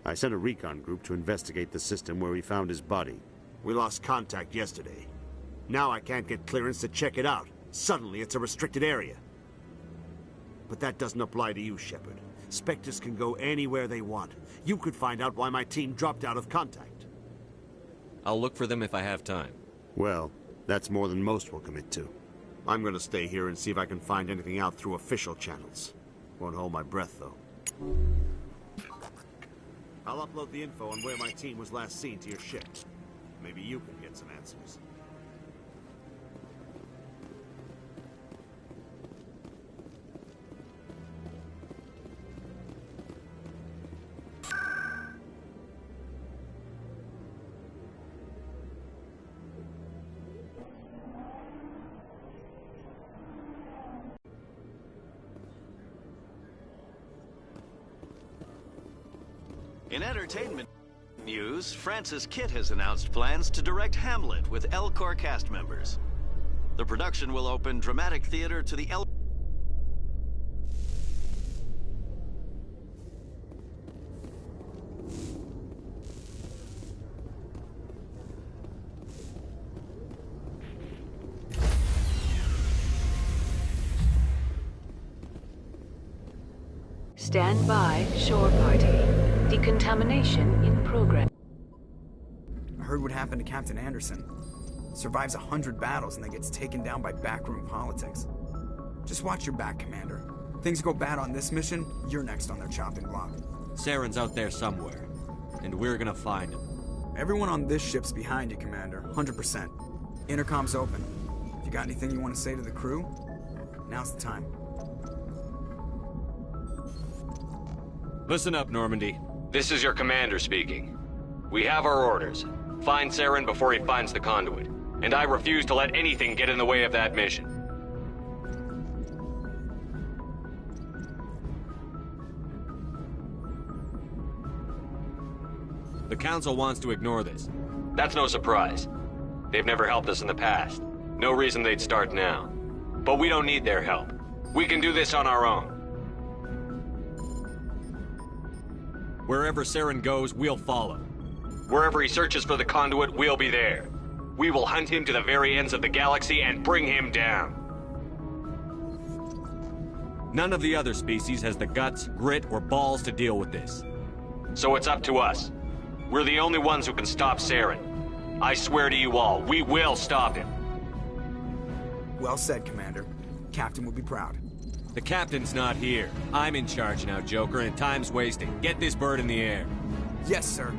I sent a recon group to investigate the system where we found his body. We lost contact yesterday. Now I can't get clearance to check it out. Suddenly it's a restricted area. But that doesn't apply to you, Shepard. Spectres can go anywhere they want. You could find out why my team dropped out of contact. I'll look for them if I have time. Well, that's more than most will commit to. I'm gonna stay here and see if I can find anything out through official channels. Won't hold my breath, though. I'll upload the info on where my team was last seen to your ship. Maybe you can get some answers. In entertainment news, Francis Kitt has announced plans to direct Hamlet with Elcor cast members. The production will open dramatic theater to the Stand by, shore party. Decontamination in progress. I heard what happened to Captain Anderson. Survives 100 battles and then gets taken down by backroom politics. Just watch your back, Commander. Things go bad on this mission, you're next on their chopping block. Saren's out there somewhere, and we're gonna find him. Everyone on this ship's behind you, Commander. 100%. Intercom's open. If you got anything you want to say to the crew, now's the time. Listen up, Normandy. This is your commander speaking. We have our orders. Find Saren before he finds the conduit. And I refuse to let anything get in the way of that mission. The Council wants to ignore this. That's no surprise. They've never helped us in the past. No reason they'd start now. But we don't need their help. We can do this on our own. Wherever Saren goes, we'll follow. Wherever he searches for the conduit, we'll be there. We will hunt him to the very ends of the galaxy and bring him down. None of the other species has the guts, grit, or balls to deal with this. So it's up to us. We're the only ones who can stop Saren. I swear to you all, we will stop him. Well said, Commander. Captain will be proud. The captain's not here. I'm in charge now, Joker, and time's wasting. Get this bird in the air. Yes, sir.